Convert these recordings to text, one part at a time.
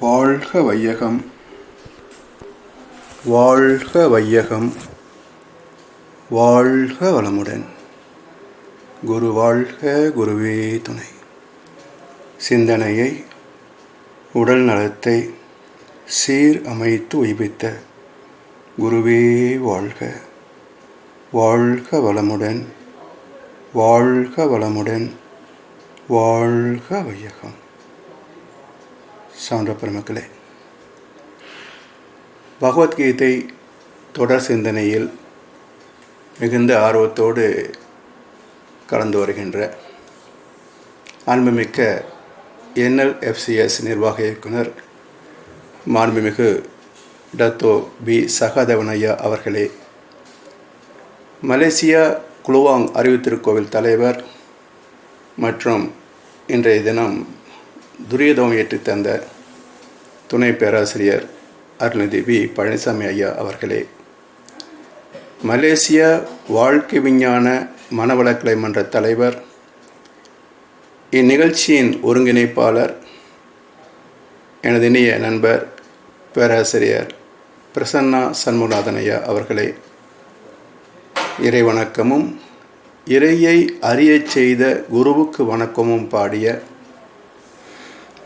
வாழ்க வையகம், வாழ்க வையகம், வாழ்க வளமுடன். குரு வாழ்க, குருவே துணை. சிந்தனையை, உடல் நலத்தை சீர் அமைத்து உய்வித்த குருவே வாழ்க. வாழ்க வளமுடன், வாழ்க வளமுடன், வாழ்க வையகம். சான்ற பெருமக்களே, பகவத்கீதை தொடர் சிந்தனையில் மிகுந்த ஆர்வத்தோடு கலந்து வருகின்ற அன்புமிக்க NLFCS நிர்வாக இயக்குனர் மாண்புமிகு டத்தோ பி சகாதேவன் ஐயா அவர்களே, மலேசியா குலுவாங் அறிவுத்திருக்கோவில் தலைவர் மற்றும் இன்றைய தினம் துரியதம் ஏற்றி தந்த துணை பேராசிரியர் அருள்நிதி வி பழனிசாமி ஐயா அவர்களே, மலேசியா வாழ்க்கை விஞ்ஞான மனவளக்கலை மன்ற தலைவர், இந்நிகழ்ச்சியின் ஒருங்கிணைப்பாளர் எனது இனிய நண்பர் பேராசிரியர் பிரசன்னா சண்முகநாதன் ஐயா அவர்களே, இறை வணக்கமும் இறையை அறியச் செய்த குருவுக்கு வணக்கமும் பாடிய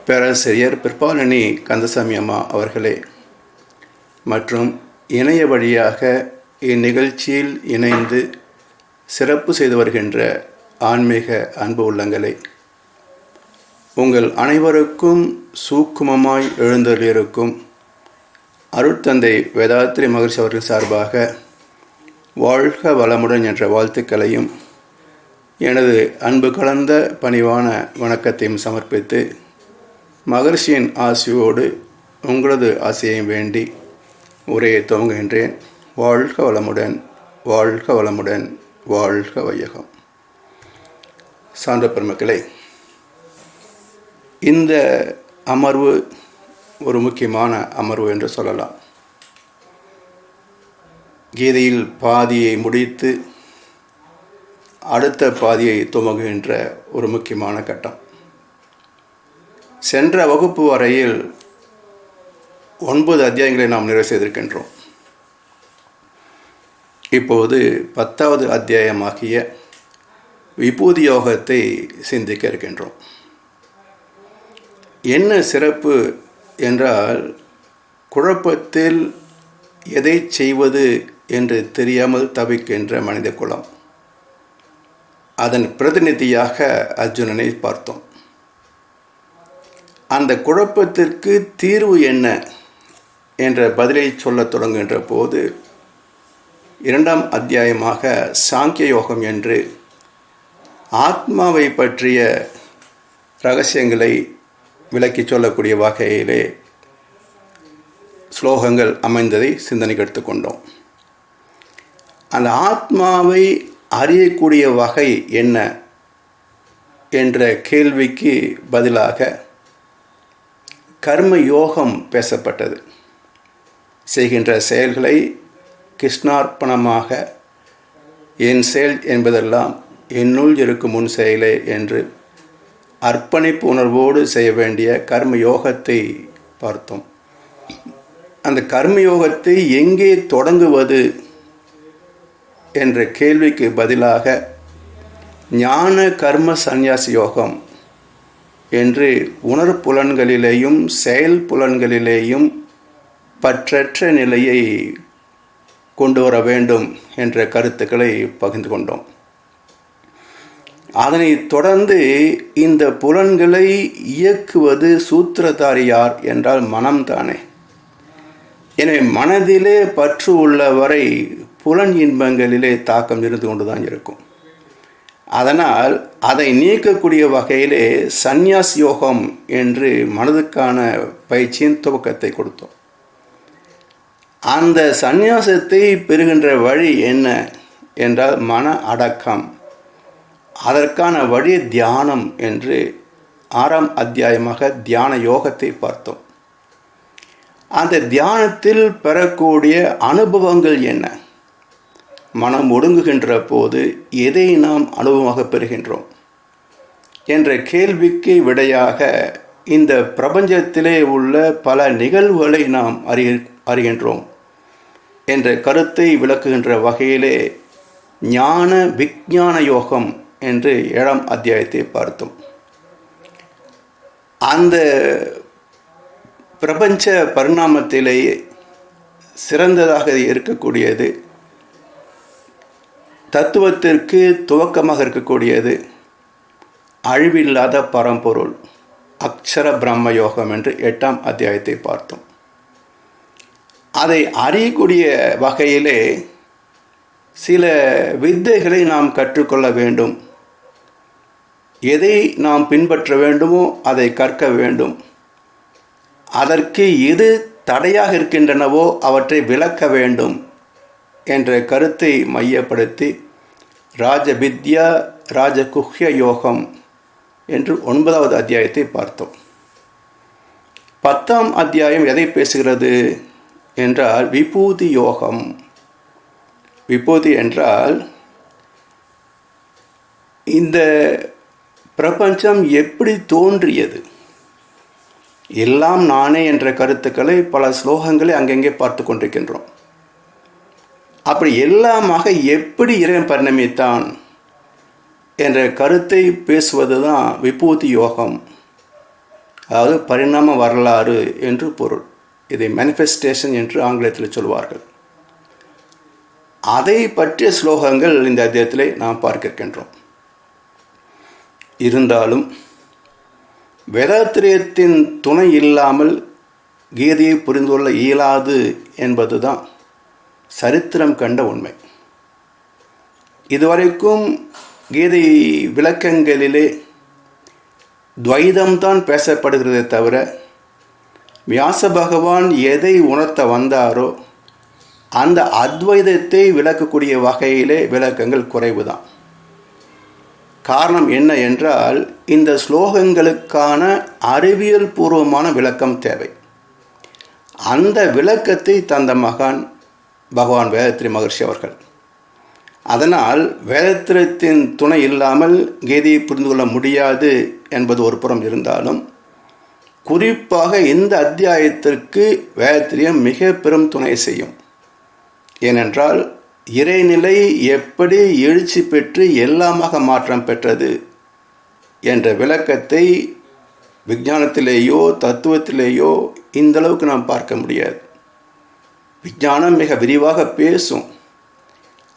பேராசிரியர் பிற்பாலனி கந்தசாமி அம்மா அவர்களே, மற்றும் இணைய வழியாக இந்நிகழ்ச்சியில் இணைந்து சிறப்பு செய்து வருகின்ற ஆன்மீக அன்பு உள்ளங்களே, உங்கள் அனைவருக்கும் சூக்குமமாய் எழுந்தருளியிருக்கும் அருட்தந்தை வேதாத்ரி மகரிஷி அவர்கள் சார்பாக வாழ்க வளமுடன் என்ற வாழ்த்துக்களையும் எனது அன்பு கலந்த பணிவான வணக்கத்தையும் சமர்ப்பித்து மகரிஷியின் ஆசியோடு உங்களது ஆசையையும் வேண்டி உரையை துவங்குகின்றேன். வாழ்க வளமுடன், வாழ்க வளமுடன், வாழ்க வையகம். சான்ற பெருமக்களே, இந்த அமர்வு ஒரு முக்கியமான அமர்வு என்று சொல்லலாம். கீதையில் பாதியை முடித்து அடுத்த பாதியை துவங்குகின்ற ஒரு முக்கியமான கட்டம். சென்ற வகுப்பு வரையில் 9 அத்தியாயங்களை நாம் நிறைவு செய்திருக்கின்றோம். இப்போது 10வது அத்தியாயமாகிய விபூதி யோகத்தை சிந்திக்க இருக்கின்றோம். என்ன சிறப்பு என்றால், குழப்பத்தில் எதை செய்வது என்று தெரியாமல் தவிக்கின்ற மனித குலம், அதன் பிரதிநிதியாக அர்ஜுனனை பார்த்தோம். அந்த குழப்பத்திற்கு தீர்வு என்ன என்ற பதிலை சொல்ல தொடங்குகின்ற போது 2ஆம் அத்தியாயமாக சாங்கிய யோகம் என்று ஆத்மாவை பற்றிய இரகசியங்களை விளக்கி சொல்லக்கூடிய வகையிலே ஸ்லோகங்கள் அமைந்ததை சிந்தனைக்கு எடுத்துக்கொண்டோம். அந்த ஆத்மாவை அறியக்கூடிய வகை என்ன என்ற கேள்விக்கு பதிலாக கர்ம யோகம் பேசப்பட்டது. செய்கின்ற செயல்களை கிருஷ்ணார்ப்பணமாக, என் செயல் என்பதெல்லாம் என்னுள் இருக்கும் முன் செயலே என்று அர்ப்பணிப்பு உணர்வோடு செய்ய வேண்டிய கர்ம யோகத்தை பார்த்தோம். அந்த கர்மயோகத்தை எங்கே தொடங்குவது என்ற கேள்விக்கு பதிலாக ஞான கர்ம சந்நியாச யோகம் என்று உணர்புலன்களிலேயும் செயல் புலன்களிலேயும் பற்றற்ற நிலையை கொண்டு வர வேண்டும் என்ற கருத்துக்களை பகிர்ந்து கொண்டோம். அதனைத் தொடர்ந்து இந்த புலன்களை இயக்குவது சூத்திரதாரி யார் என்றால் மனம்தானே. எனவே மனதிலே பற்று உள்ள வரை புலன் இன்பங்களிலே தாக்கம் இருந்து கொண்டுதான் இருக்கும். அதனால் அதை நீக்கக்கூடிய வகையிலே சந்நியாஸ் யோகம் என்று மனதுக்கான பயிற்சியின் துவக்கத்தை கொடுத்தோம். அந்த சந்நியாசத்தை பெறுகின்ற வழி என்ன என்றால் மன அடக்கம். அதற்கான வழி தியானம் என்று 6ஆம் அத்தியாயமாக தியான யோகத்தை பார்த்தோம். அந்த தியானத்தில் பெறக்கூடிய அனுபவங்கள் என்ன? மனம் ஒடுங்குகின்ற போது எதை நாம் அனுபவமாக பெறுகின்றோம் என்ற கேள்விக்கு விடையாக இந்த பிரபஞ்சத்திலே உள்ள பல நிகழ்வுகளை நாம் அறிகின்றோம் என்ற கருத்தை விளக்குகின்ற வகையிலே ஞான விஞ்ஞான யோகம் என்று 7ஆம் அத்தியாயத்தை பார்த்தோம். அந்த பிரபஞ்ச பரிணாமத்திலேயே சிறந்ததாக இருக்கக்கூடியது, தத்துவத்திற்கு துவக்கமாக இருக்கக்கூடியது அழிவில்லாத பரம்பொருள் அக்ஷர பிரம்ம யோகம் என்று 8ஆம் அத்தியாயத்தை பார்த்தோம். அதை அறியக்கூடிய வகையிலே சில வித்தைகளை நாம் கற்றுக்கொள்ள வேண்டும். எதை நாம் பின்பற்ற வேண்டுமோ அதை கற்க வேண்டும். அதற்கு எது தடையாக இருக்கின்றனவோ அவற்றை விளக்க வேண்டும் என்ற கருத்தை மையப்படுத்தி ராஜவித்யா ராஜகுஹ்ய யோகம் என்று 9வது அத்தியாயத்தை பார்த்தோம். 10ஆம் அத்தியாயம் எதை பேசுகிறது என்றால் விபூதி யோகம். விபூதி என்றால் இந்த பிரபஞ்சம் எப்படி தோன்றியது, எல்லாம் நானே என்ற கருத்துக்களை பல ஸ்லோகங்களை அங்கங்கே பார்த்து கொண்டிருக்கின்றோம். அப்படி எல்லாமாக எப்படி இறைவன் பரிணமித்தான் என்ற கருத்தை பேசுவது தான் விபூதி யோகம், அதாவது பரிணாம வரலாறு என்று பொருள். இதை மேனிஃபெஸ்டேஷன் என்று ஆங்கிலத்தில் சொல்வார்கள். அதை பற்றிய ஸ்லோகங்கள் இந்த அத்தியாயத்திலே நாம் பார்க்க இருக்கின்றோம். இருந்தாலும் வேதாத்திரியத்தின் துணை இல்லாமல் கீதையை புரிந்து கொள்ள இயலாது என்பதுதான் சரித்திரம் கண்ட உண்மை. இதுவரைக்கும் கீதை விளக்கங்களிலே துவைதம்தான் பேசப்படுகிறதே தவிர வியாச பகவான் எதை உணர்த்த வந்தாரோ அந்த அத்வைதத்தை விளக்கக்கூடிய வகையிலே விளக்கங்கள் குறைவுதான். காரணம் என்ன என்றால் இந்த ஸ்லோகங்களுக்கான அறிவியல் பூர்வமான விளக்கம் தேவை. அந்த விளக்கத்தை தந்த பகவான் வேதத்ரி மகர்ஷி அவர்கள். அதனால் வேதத்திரத்தின் துணை இல்லாமல் கீதையை புரிந்து கொள்ள முடியாது என்பது ஒரு புறம் இருந்தாலும், குறிப்பாக இந்த அத்தியாயத்திற்கு வேதத்திரியம் மிக பெரும் துணை செய்யும். ஏனென்றால் இறைநிலை எப்படி எழுச்சி பெற்று எல்லாமாக மாற்றம் பெற்றது என்ற விளக்கத்தை விஞ்ஞானத்திலேயோ தத்துவத்திலேயோ இந்தளவுக்கு நாம் பார்க்க முடியாது. விஞ்ஞானம் மிக விரிவாக பேசும்,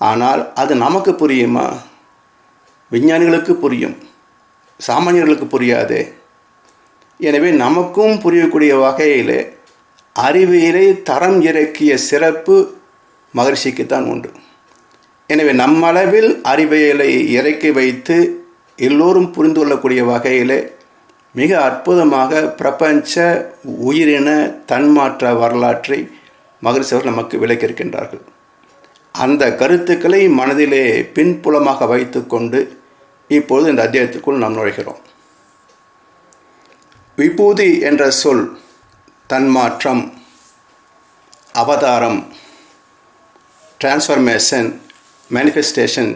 ஆனால் அது நமக்கு புரியுமா? விஞ்ஞானிகளுக்கு புரியும், சாமானியர்களுக்கு புரியாதே. எனவே நமக்கும் புரியக்கூடிய வகையில் அறிவியலை தரம் இறக்கிய சிறப்பு மகர்ஷிக்குத்தான் உண்டு. எனவே நம்மளவில் அறிவியலை இறக்கி வைத்து எல்லோரும் புரிந்து கொள்ளக்கூடிய வகையில் மிக அற்புதமாக பிரபஞ்ச உயிரின தன்மாற்ற வரலாற்றை மகர்ஷி அவர்கள் நமக்கு விளக்கியிருக்கின்றார்கள். அந்த கருத்துக்களை மனதிலே பின்புலமாக வைத்து கொண்டு இப்பொழுது இந்த அத்தியாயத்திற்குள் நாம் நுழைகிறோம். விபூதி என்ற சொல் தன்மாற்றம், அவதாரம், டிரான்ஸ்ஃபர்மேஷன், மேனிஃபெஸ்டேஷன்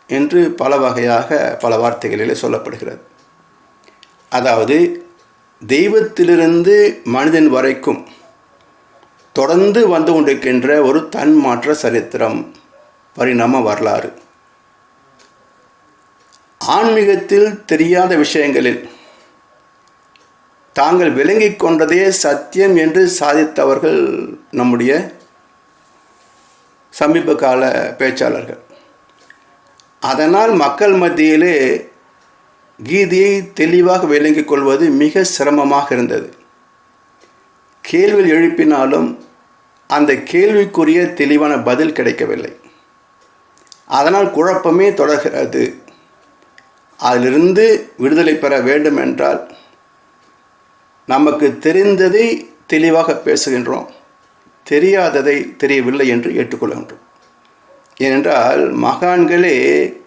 என்று பல வகையாக பல வார்த்தைகளிலே சொல்லப்படுகிறது. அதாவது தெய்வத்திலிருந்து மனிதன் வரைக்கும் தொடர்ந்து வந்து கொண்டிருக்கின்ற ஒரு தன்மாற்ற சரித்திரம், பரிணாம வரலாறு. ஆன்மீகத்தில் தெரியாத விஷயங்களில் தாங்கள் விளங்கிக் கொண்டதே சத்தியம் என்று சாதித்தவர்கள் நம்முடைய சமீப கால பேச்சாளர்கள். அதனால் மக்கள் மத்தியிலே கீதையை தெளிவாக விளங்கிக் கொள்வது மிக சிரமமாக இருந்தது. கேள்வி எழுப்பினாலும் அந்த கேள்விக்குரிய தெளிவான பதில் கிடைக்கவில்லை. அதனால் குழப்பமே தொடர்கிறது. அதிலிருந்து விடுதலை பெற வேண்டும் என்றால் நமக்கு தெரிந்ததை தெளிவாக பேசுகின்றோம், தெரியாததை தெரியவில்லை என்று ஏற்றுக்கொள்கின்றோம். ஏனென்றால் மகான்களே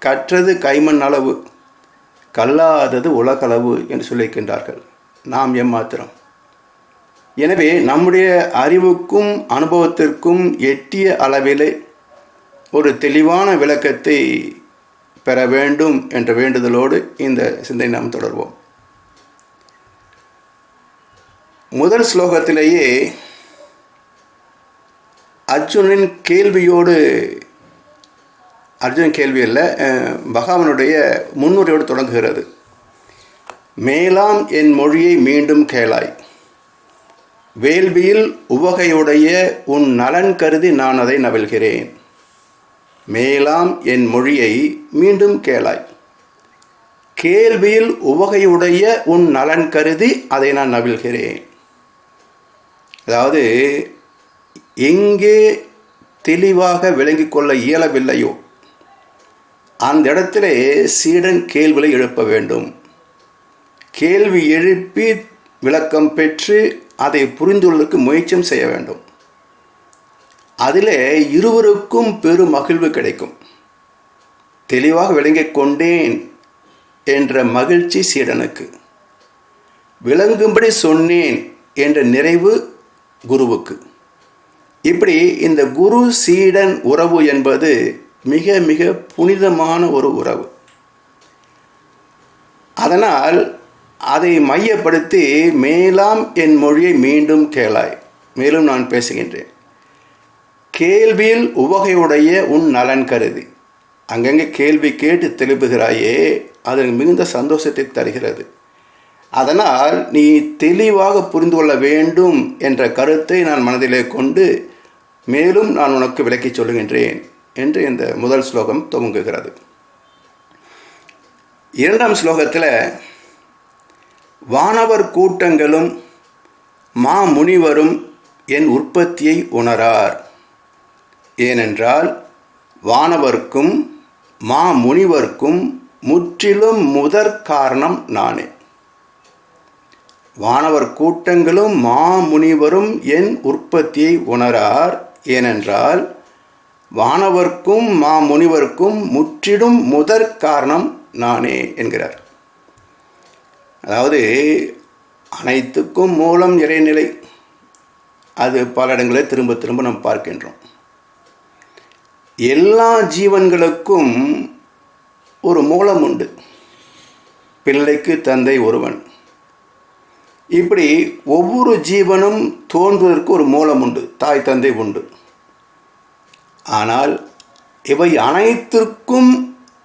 கற்றது கைமண் அளவு, கல்லாதது உலகளவு என்று சொல்லியிருக்கின்றார்கள். நாம் எம்மாத்திரம். எனவே நம்முடைய அறிவுக்கும் அனுபவத்திற்கும் எட்டிய அளவிலே ஒரு தெளிவான விளக்கத்தை பெற வேண்டும் என்ற வேண்டுதலோடு இந்த சிந்தனை நாம் தொடர்வோம். முதல் ஸ்லோகத்திலேயே அர்ஜுனன் கேள்வியோடு, அர்ஜுனன் கேள்வி அல்ல, பகவானுடைய முன்னுரையோடு தொடங்குகிறது. மேலாம் என் மொழியை மீண்டும் கேளாய், வேள்வியில் உவகையுடைய உன் நலன் கருதி நான் அதை நவில்கிறேன். மேலாம் என் மொழியை மீண்டும் கேளாய், கேள்வியில் உவகையுடைய உன் நலன் கருதி அதை நான் நவில்கிறேன். அதாவது எங்கே தெளிவாக விளங்கிக் கொள்ள இயலவில்லையோ அந்த இடத்திலே சீடன் கேள்வியை எழுப்ப வேண்டும். கேள்வி எழுப்பி விளக்கம் பெற்று அதை புரிந்துள்ளதற்கு முயற்சியும் செய்ய வேண்டும். அதிலே இருவருக்கும் பெரும் மகிழ்வு கிடைக்கும். தெளிவாக விளங்கிக் கொண்டேன் என்ற மகிழ்ச்சி சீடனுக்கு, விளங்கும்படி சொன்னேன் என்ற நிறைவு குருவுக்கு. இப்படி இந்த குரு சீடன் உறவு என்பது மிக மிக புனிதமான ஒரு உறவு. அதனால் அதை மையப்படுத்தி மேலாம் என் மொழியை மீண்டும் கேளாய், மேலும் நான் பேசுகின்றேன். கேள்வியில் உவகையுடைய உன் நலன் கருதி, அங்கங்கே கேள்வி கேட்டு தெளிவுகிறாயே, அது மிகுந்த சந்தோஷத்தை தருகிறது. அதனால் நீ தெளிவாக புரிந்து கொள்ள வேண்டும் என்ற கருத்தை நான் மனதிலே கொண்டு மேலும் நான் உனக்கு விளக்கி சொல்லுகின்றேன் என்று இந்த முதல் ஸ்லோகம் துவங்குகிறது. இரண்டாம் ஸ்லோகத்தில் வானவர் கூட்டங்களும் மாமுனிவரும் என் உற்பத்தியை உணரார். ஏனென்றால் வானவர்க்கும் மாமுனிவர்க்கும் முற்றிலும் முதற் காரணம் நானே. வானவர் கூட்டங்களும் மாமுனிவரும் என் உற்பத்தியை உணரார். ஏனென்றால் வானவர்க்கும் மாமுனிவர்க்கும் முற்றிலும் முதற் காரணம் நானே என்கிறார். அதாவது அனைத்துக்கும் மூலம் இறைநிலை. அது பல இடங்களில் திரும்ப திரும்ப நாம் பார்க்கின்றோம். எல்லா ஜீவன்களுக்கும் ஒரு மூலம் உண்டு. பிள்ளைக்கு தந்தை ஒருவன். இப்படி ஒவ்வொரு ஜீவனும் தோன்றுவதற்கு ஒரு மூலம் உண்டு, தாய் தந்தை உண்டு. ஆனால் இவை அனைத்திற்கும்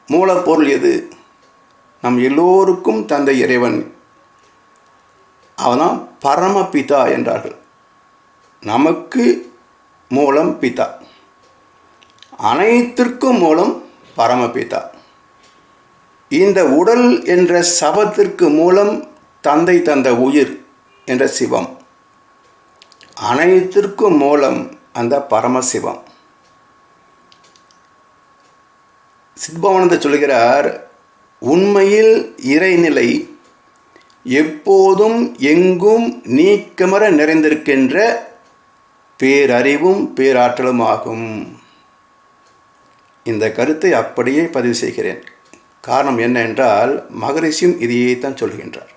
மூலப்பொருள் எது? நம் எல்லோருக்கும் தந்தை இறைவன். அவன்தான் பரமபிதா என்றார்கள். நமக்கு மூலம் பிதா, அனைத்திற்கும் மூலம் பரமபிதா. இந்த உடல் என்ற சபத்திற்கு மூலம் தந்தை தந்த உயிர் என்ற சிவம். அனைத்திற்கும் மூலம் அந்த பரமசிவம். சித்பவானந்தர் சொல்கிறார், உண்மையில் இறைநிலை எப்போதும் எங்கும் நீக்கமற நிறைந்திருக்கின்ற பேரறிவும் பேராற்றலும் ஆகும். இந்த கருத்தை அப்படியே பதிவு செய்கிறேன். காரணம் என்ன என்றால், மகரிஷியும் இதையே தான் சொல்கின்றார்.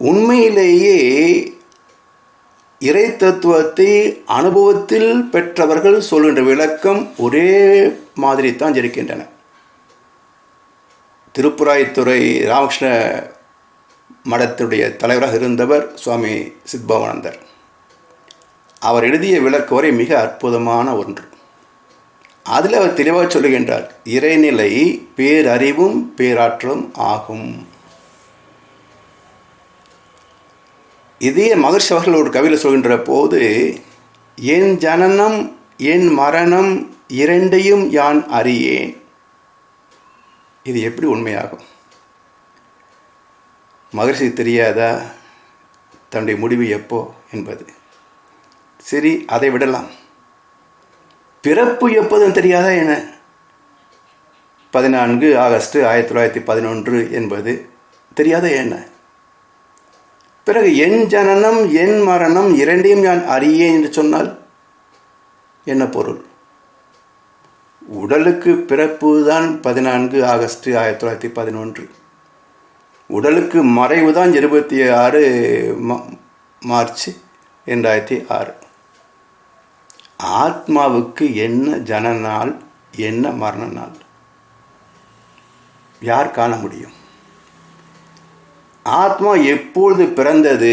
உண்மையிலேயே இறை தத்துவத்தை அனுபவத்தில் பெற்றவர்கள் சொல்கின்ற விளக்கம் ஒரே மாதிரி தான் இருக்கின்றன. திருப்புராய்த்துறை ராமகிருஷ்ண மடத்துடைய தலைவராக இருந்தவர் சுவாமி சித்பவானந்தர். அவர் எழுதிய விளக்க உரை மிக அற்புதமான ஒன்று. அதில் அவர் தெளிவாக சொல்லுகின்றார், இறைநிலை பேரறிவும் பேராற்றலும் ஆகும். இதே மகர்ஷி அவர்கள் ஒரு கவியில் சொல்கின்ற போது, என் ஜனனம் என் மரணம் இரண்டையும் யான் அறியேன். இது எப்படி உண்மையாகும்? மகர்ஷி தெரியாதா தன்னுடைய முடிவு எப்போ என்பது? சரி, அதை விடலாம். பிறப்பு எப்போதும் தெரியாதா என? 14 ஆகஸ்ட் 1911 என்பது தெரியாதா என்ன? பிறகு என் ஜனனம் என் மரணம் இரண்டையும் நான் அறியேன் என்று சொன்னால் என்ன பொருள்? உடலுக்கு பிறப்பு தான் 14 ஆகஸ்ட் 1911. உடலுக்கு மறைவு தான் 26 மார்ச் 2006. ஆத்மாவுக்கு என்ன ஜனன நாள், என்ன மரண நாள் யார் காண முடியும்? ஆத்மா எப்பொழுது பிறந்தது,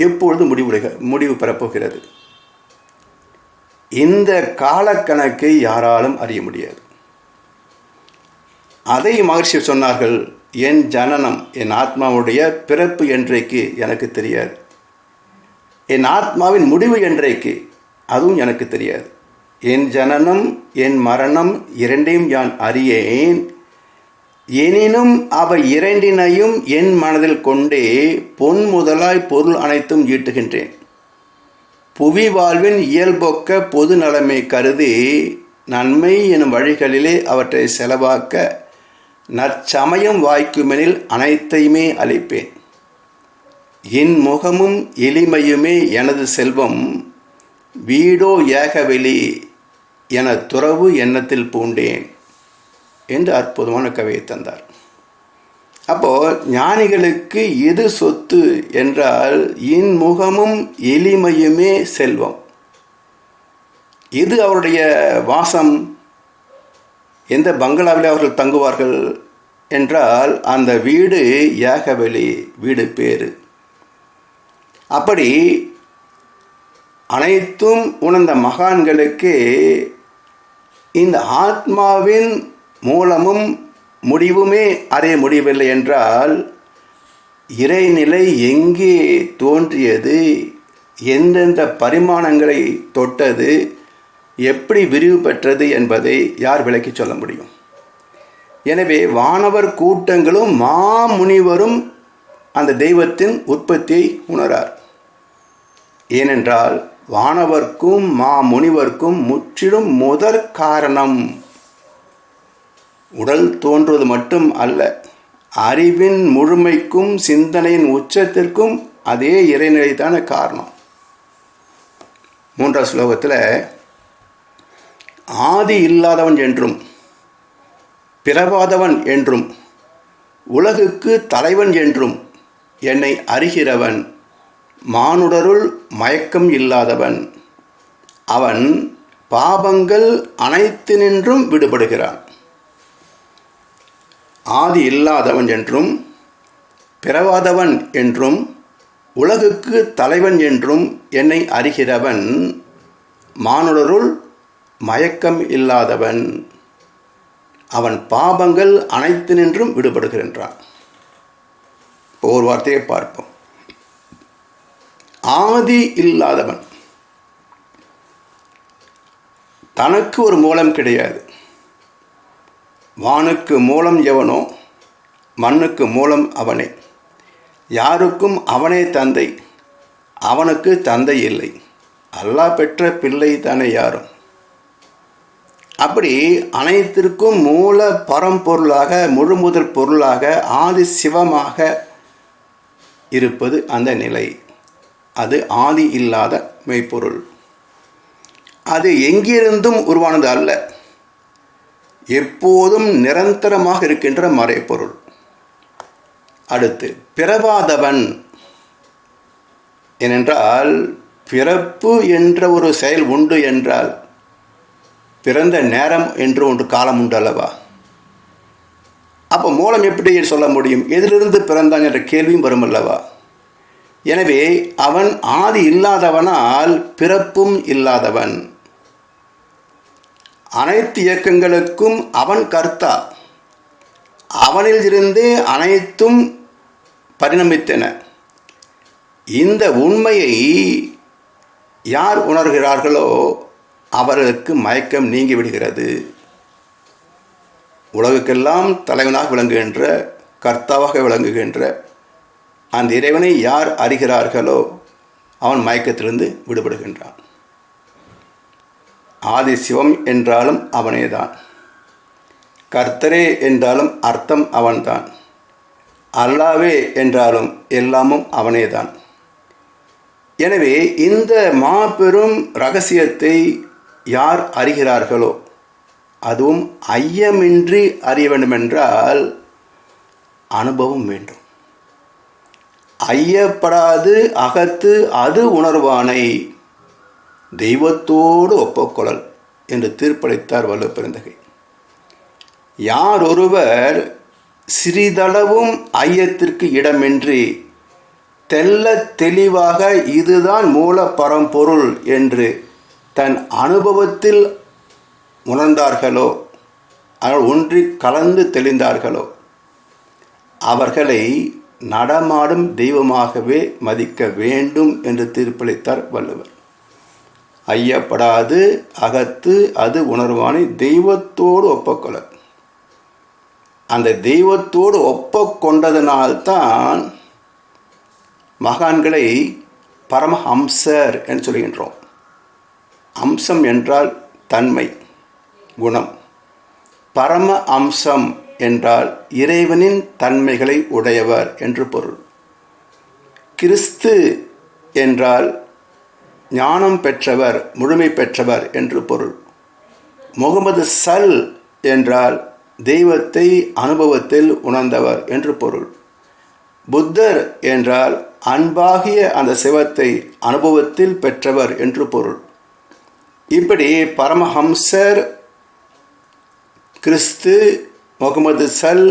எப்பொழுது முடிவு பெறப்போகிறது, இந்த காலக்கணக்கை யாராலும் அறிய முடியாது. அதை மகர்ஷி சொன்னார்கள், என் ஜனனம், என் ஆத்மாவுடைய பிறப்பு என்றைக்கு எனக்கு தெரியாது, என் ஆத்மாவின் முடிவு என்றைக்கு அதுவும் எனக்கு தெரியாது. என் ஜனனம் என் மரணம் இரண்டையும் யான் அறியேன், எனினும் அவை இரண்டினையும் என் மனதில் கொண்டே பொன் முதலாய் பொருள் அனைத்தும் ஈட்டுகின்றேன். புவி வாழ்வின் இயல்பொக்க பொது நலமை கருதி நன்மை எனும் வழிகளிலே அவற்றை செலவாக்க நற்சமயம் வாய்க்குமெனில் அனைத்தையுமே அளிப்பேன். என் முகமும் எளிமையுமே எனது செல்வம், வீடோ ஏகவெளி என துறவு எண்ணத்தில் பூண்டேன் என்று அற்புதமான கவியை தந்தார். அப்போது ஞானிகளுக்கு எது சொத்து என்றால் என் முகமும் எளிமையுமே செல்வம். இது அவருடைய வாசம். எந்த பங்களாவில் அவர்கள் தங்குவார்கள் என்றால் அந்த வீடு ஏகவெளி, வீடு பேரு. அப்படி அனைத்தும் உணர்ந்த மகான்களுக்கு இந்த ஆத்மாவின் மூலமும் முடிவுமே அறிய முடியவில்லை என்றால் இறைநிலை எங்கே தோன்றியது, எந்தெந்த பரிமாணங்களை தொட்டது, எப்படி விரிவு பெற்றது என்பதை யார் விளக்கி சொல்ல முடியும்? எனவே வானவர் கூட்டங்களும் மாமுனிவரும் அந்த தெய்வத்தின் உற்பத்தியை உணரார். ஏனென்றால் வானவர்க்கும் மாமுனிவர்க்கும் முற்றிலும் முதற் காரணம் உடல் தோன்றுவது மட்டும் அல்ல, அறிவின் முழுமைக்கும் சிந்தனையின் உச்சத்திற்கும் அதே இறைநிலைதான காரணம். 3ஆம் ஸ்லோகத்தில் ஆதி இல்லாதவன் என்றும் பிறவாதவன் என்றும் உலகுக்கு தலைவன் என்றும் என்னை அறிகிறவன் மானுடருள் மயக்கம் இல்லாதவன், அவன் பாபங்கள் அனைத்தினின்றும் விடுபடுகிறான். ஆதி இல்லாதவன் என்றும் பிறவாதவன் என்றும் உலகுக்கு தலைவன் என்றும் என்னை அறிகிறவன் மானுடருள் மயக்கம் இல்லாதவன், அவன் பாபங்கள் அனைத்தினின்றும் விடுபடுகின்றான். ஒரு வார்த்தையை பார்ப்போம். ஆதி இல்லாதவன், தனக்கு ஒரு மூலம் கிடையாது. வானுக்கு மூலம் எவனோ மண்ணுக்கு மூலம் அவனே, யாருக்கும் அவனே தந்தை, அவனுக்கு தந்தை இல்லை, அல்லாஹ் பெற்ற பிள்ளை தானே யாரும். அப்படி அனைத்திற்கும் மூல பரம்பொருளாக முழுமுதல் பொருளாக ஆதி சிவமாக இருப்பது அந்த நிலை. அது ஆதி இல்லாத மெய்ப்பொருள். அது எங்கிருந்தும் உருவானது அல்ல, எப்போதும் நிரந்தரமாக இருக்கின்ற மறைப்பொருள். அடுத்து பிறவாதவன் ஏனென்றால் பிறப்பு என்ற ஒரு செயல் உண்டு என்றால் பிறந்த நேரம் என்று ஒன்று காலம் உண்டு அல்லவா? அப்போ மூலம் எப்படி சொல்ல முடியும்? எதிலிருந்து பிறந்தான் என்ற கேள்வியும் வரும் அல்லவா? எனவே அவன் ஆதி இல்லாதவனால் பிறப்பும் இல்லாதவன். அனைத்து இயக்கங்களுக்கும் அவன் கர்த்தா. அவனில் இருந்து அனைத்தும் பரிணமித்தன. இந்த உண்மையை யார் உணர்கிறார்களோ அவர்களுக்கு மயக்கம் நீங்கி விடுகிறது. உலகுக்கெல்லாம் தலைவனாக விளங்குகின்ற, கர்த்தாவாக விளங்குகின்ற அந்த இறைவனை யார் அறிகிறார்களோ அவன் மயக்கத்திலிருந்து விடுபடுகின்றான். ஆதி சிவம் என்றாலும் அவனேதான், கர்த்தரே என்றாலும் அர்த்தம் அவன்தான், அல்லாவே என்றாலும் எல்லாமும் அவனேதான். எனவே இந்த மாபெரும் இரகசியத்தை யார் அறிகிறார்களோ, அதுவும் ஐயமின்றி அறிய வேண்டுமென்றால் அனுபவம் வேண்டும். ஐயப்படாது அகத்து அது உணர்வானை தெய்வத்தோடு ஒப்புக்கொள்ளல் என்று தீர்ப்பளித்தார் வள்ளுவ பெருந்தகை. யார் ஒருவர் சிறிதளவும் ஐயத்திற்கு இடமின்றி தெள்ள தெளிவாக இதுதான் மூல பரம்பொருள் என்று தன் அனுபவத்தில் உணர்ந்தார்களோ, ஒன்றி கலந்து தெளிந்தார்களோ, அவர்களை நடமாடும் தெய்வமாகவே மதிக்க வேண்டும் என்று தீர்ப்பளித்தார் வள்ளுவர். ஐயப்படாது அகத்து அது உணர்வானை தெய்வத்தோடு ஒப்பக்கொள்ள. அந்த தெய்வத்தோடு ஒப்பக்கொண்டதனால்தான் மகான்களை பரமஹம்சர் என்று சொல்கின்றோம். அம்சம் என்றால் தன்மை, குணம். பரம அம்சம் என்றால் இறைவனின் தன்மைகளை உடையவர் என்று பொருள். கிறிஸ்து என்றால் ஞானம் பெற்றவர், முழுமை பெற்றவர் என்று பொருள். முகமது சல் என்றால் தெய்வத்தை அனுபவத்தில் உணர்ந்தவர் என்று பொருள். புத்தர் என்றால் அன்பாகிய அந்த சிவத்தை அனுபவத்தில் பெற்றவர் என்று பொருள். இப்படி பரமஹம்சர், கிறிஸ்து, முகமது சல்,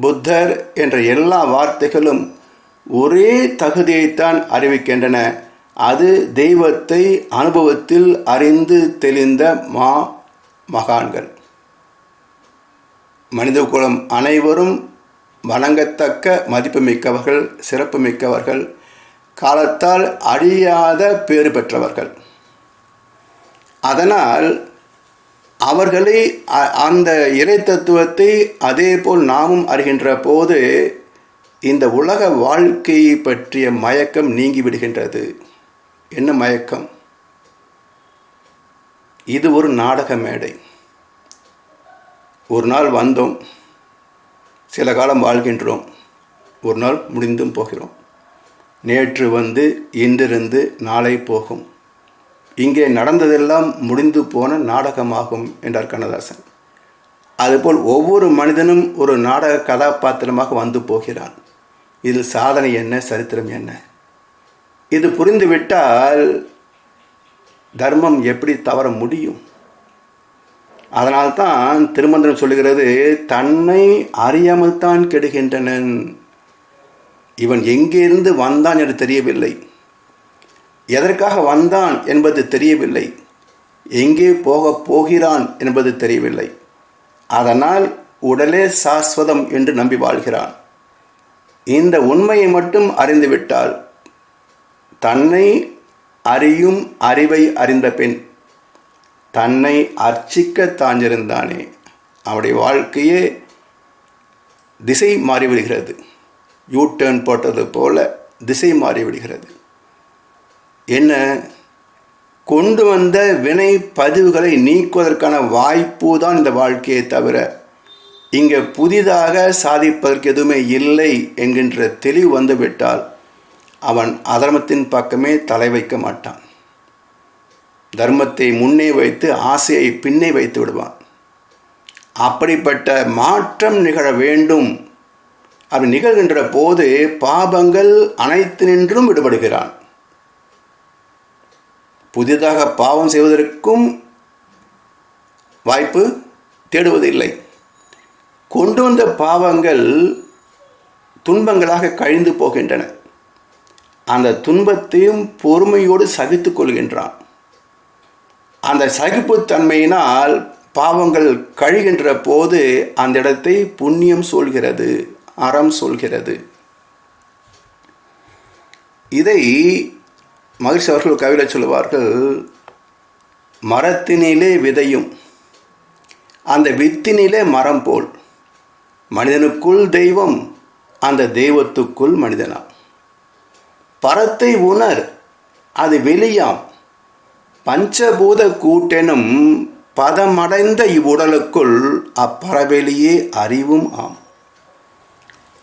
புத்தர் என்ற எல்லா வார்த்தைகளும் ஒரே தகுதியைத்தான் அறிவிக்கின்றன. அது தெய்வத்தை அனுபவத்தில் அறிந்து தெளிந்த மகான்கள். மனித குலம் அனைவரும் வணங்கத்தக்க மதிப்புமிக்கவர்கள், சிறப்புமிக்கவர்கள், காலத்தால் அழியாத பேறு பெற்றவர்கள். அதனால் அவர்களை அந்த இறை தத்துவத்தை அதே போல் நாமும் அறிகின்ற போது இந்த உலக வாழ்க்கையை பற்றிய மயக்கம் நீங்கிவிடுகின்றது. என்ன மயக்கம்? இது ஒரு நாடக மேடை. ஒரு நாள் வந்தோம், சில காலம் வாழ்கின்றோம், ஒரு நாள் முடிந்தும் போகிறோம். நேற்று வந்து இன்றிருந்து நாளை போகும். இங்கே நடந்ததெல்லாம் முடிந்து போன நாடகமாகும் என்றார் கண்ணதாசன். அதுபோல் ஒவ்வொரு மனிதனும் ஒரு நாடக கதாபாத்திரமாக வந்து போகிறான். இதில் சாதனை என்ன, சரித்திரம் என்ன? இது புரிந்துவிட்டால் தர்மம் எப்படி தவற முடியும்? அதனால்தான் திருமந்திரம் சொல்லுகிறது, தன்னை அறியாமல் தான் கெடுகின்றனன். இவன் எங்கிருந்து வந்தான் என்று தெரியவில்லை, எதற்காக வந்தான் என்பது தெரியவில்லை, எங்கே போகப் போகிறான் என்பது தெரியவில்லை. அதனால் உடலே சாஸ்வதம் என்று நம்பி வாழ்கிறான். இந்த உண்மையை மட்டும் அறிந்துவிட்டால், தன்னை அறியும் அறிவை அறிந்த பின் தன்னை அர்ச்சிக்க தாஞ்சிருந்தானே, அவனுடைய வாழ்க்கையே திசை மாறிவிடுகிறது. யூ-டர்ன் போட்டது போல திசை மாறிவிடுகிறது. என்ன? கொண்டு வந்த வினை பதிவுகளை நீக்குவதற்கான வாய்ப்பு தான் இந்த வாழ்க்கையை தவிர இங்கே புதிதாக சாதிப்பதற்கு எதுவுமே இல்லை என்கின்ற தெளிவு வந்துவிட்டால் அவன் அதர்மத்தின் பக்கமே தலை வைக்க மாட்டான். தர்மத்தை முன்னே வைத்து ஆசையை பின்னே வைத்து விடுவான். அப்படிப்பட்ட மாற்றம் நிகழ வேண்டும். அப்படி நிகழ்கின்ற போது பாபங்கள் அனைத்து நின்றும் விடுபடுகிறான். புதிதாக பாவம் செய்வதற்கும் வாய்ப்பு தேடுவதில்லை. கொண்டு வந்த பாவங்கள் துன்பங்களாக கழிந்து போகின்றன. அந்த துன்பத்தையும் பொறுமையோடு சகித்து கொள்கின்றான். அந்த சகிப்புத்தன்மையினால் பாவங்கள் கழிகின்ற போது அந்த இடத்தை புண்ணியம் சொல்கிறது, அறம் சொல்கிறது. இதை மகிழ்ச்சி அவர்கள் கவிதை சொல்லுவார்கள், மரத்தினிலே விதையும் அந்த வித்தினிலே மரம் போல், மனிதனுக்குள் தெய்வம், அந்த தெய்வத்துக்குள் மனிதனா. பரத்தை உணர், அது வெளியாம், பஞ்சபூத கூட்டெனும் பதமடைந்த இவ்வுடலுக்குள் அப்பறவெளியே அறிவும் ஆம்.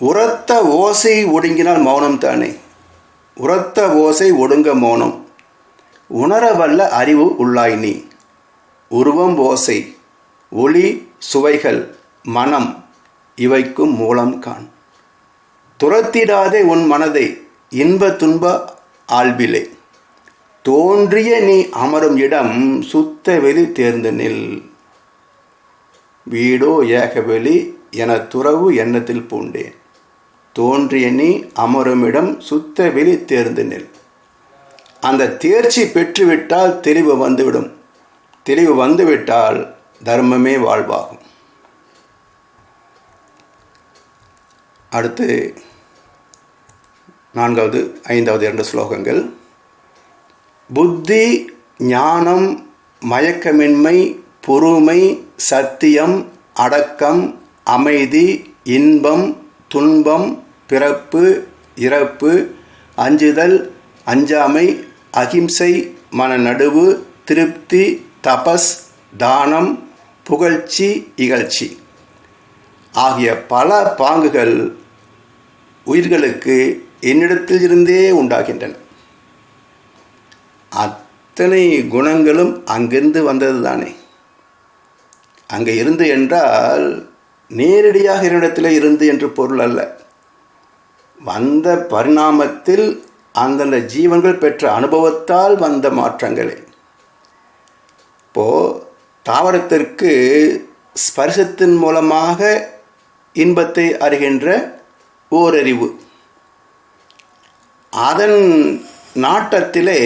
உரத்த ஓசை ஒடுங்கினால் மௌனம் தானே. உரத்த ஓசை ஒடுங்க மௌனம். உணரவல்ல அறிவு உள்ளாய் நீ. உருவம், ஓசை, ஒளி, சுவைகள், மனம் இவைக்கும் மூலம் காண். துரத்திடாதே உன் மனதை இன்ப துன்ப ஆழ்விலே. தோன்றிய நீ அமரும் இடம் சுத்த வெளி தேர்ந்து நில். வீடோ ஏகவெளி என துறவு எண்ணத்தில் பூண்டேன். தோன்றிய நீ அமருமிடம் சுத்த வெளி தேர்ந்து நெல். அந்த தேர்ச்சி பெற்றுவிட்டால் தெளிவு வந்துவிடும். தெளிவு வந்துவிட்டால் தர்மமே வாழ்வாகும். அடுத்து 4வது 5வது 2 ஸ்லோகங்கள். புத்தி, ஞானம், மயக்கமின்மை, பொறுமை, சத்தியம், அடக்கம், அமைதி, இன்பம், துன்பம், பிறப்பு, இறப்பு, அஞ்சுதல், அஞ்சாமை, அகிம்சை, மனநடுவு, திருப்தி, தபஸ், தானம், புகழ்ச்சி, இகழ்ச்சி ஆகிய பல பாங்குகள் உயிர்களுக்கு என்னிடத்தில் இருந்தே உண்டாகின்றன. அத்தனை குணங்களும் அங்கிருந்து வந்தது தானே. அங்கே இருந்து என்றால் நேரடியாக என்னிடத்தில் இருந்து என்று பொருள் அல்ல. வந்த பரிணாமத்தில் அந்தந்த ஜீவன்கள் பெற்ற அனுபவத்தால் வந்த மாற்றங்களே. இப்போது தாவரத்திற்கு ஸ்பர்சத்தின் மூலமாக இன்பத்தை அறிகின்ற ஓரறிவு, அதன் நாட்டத்திலே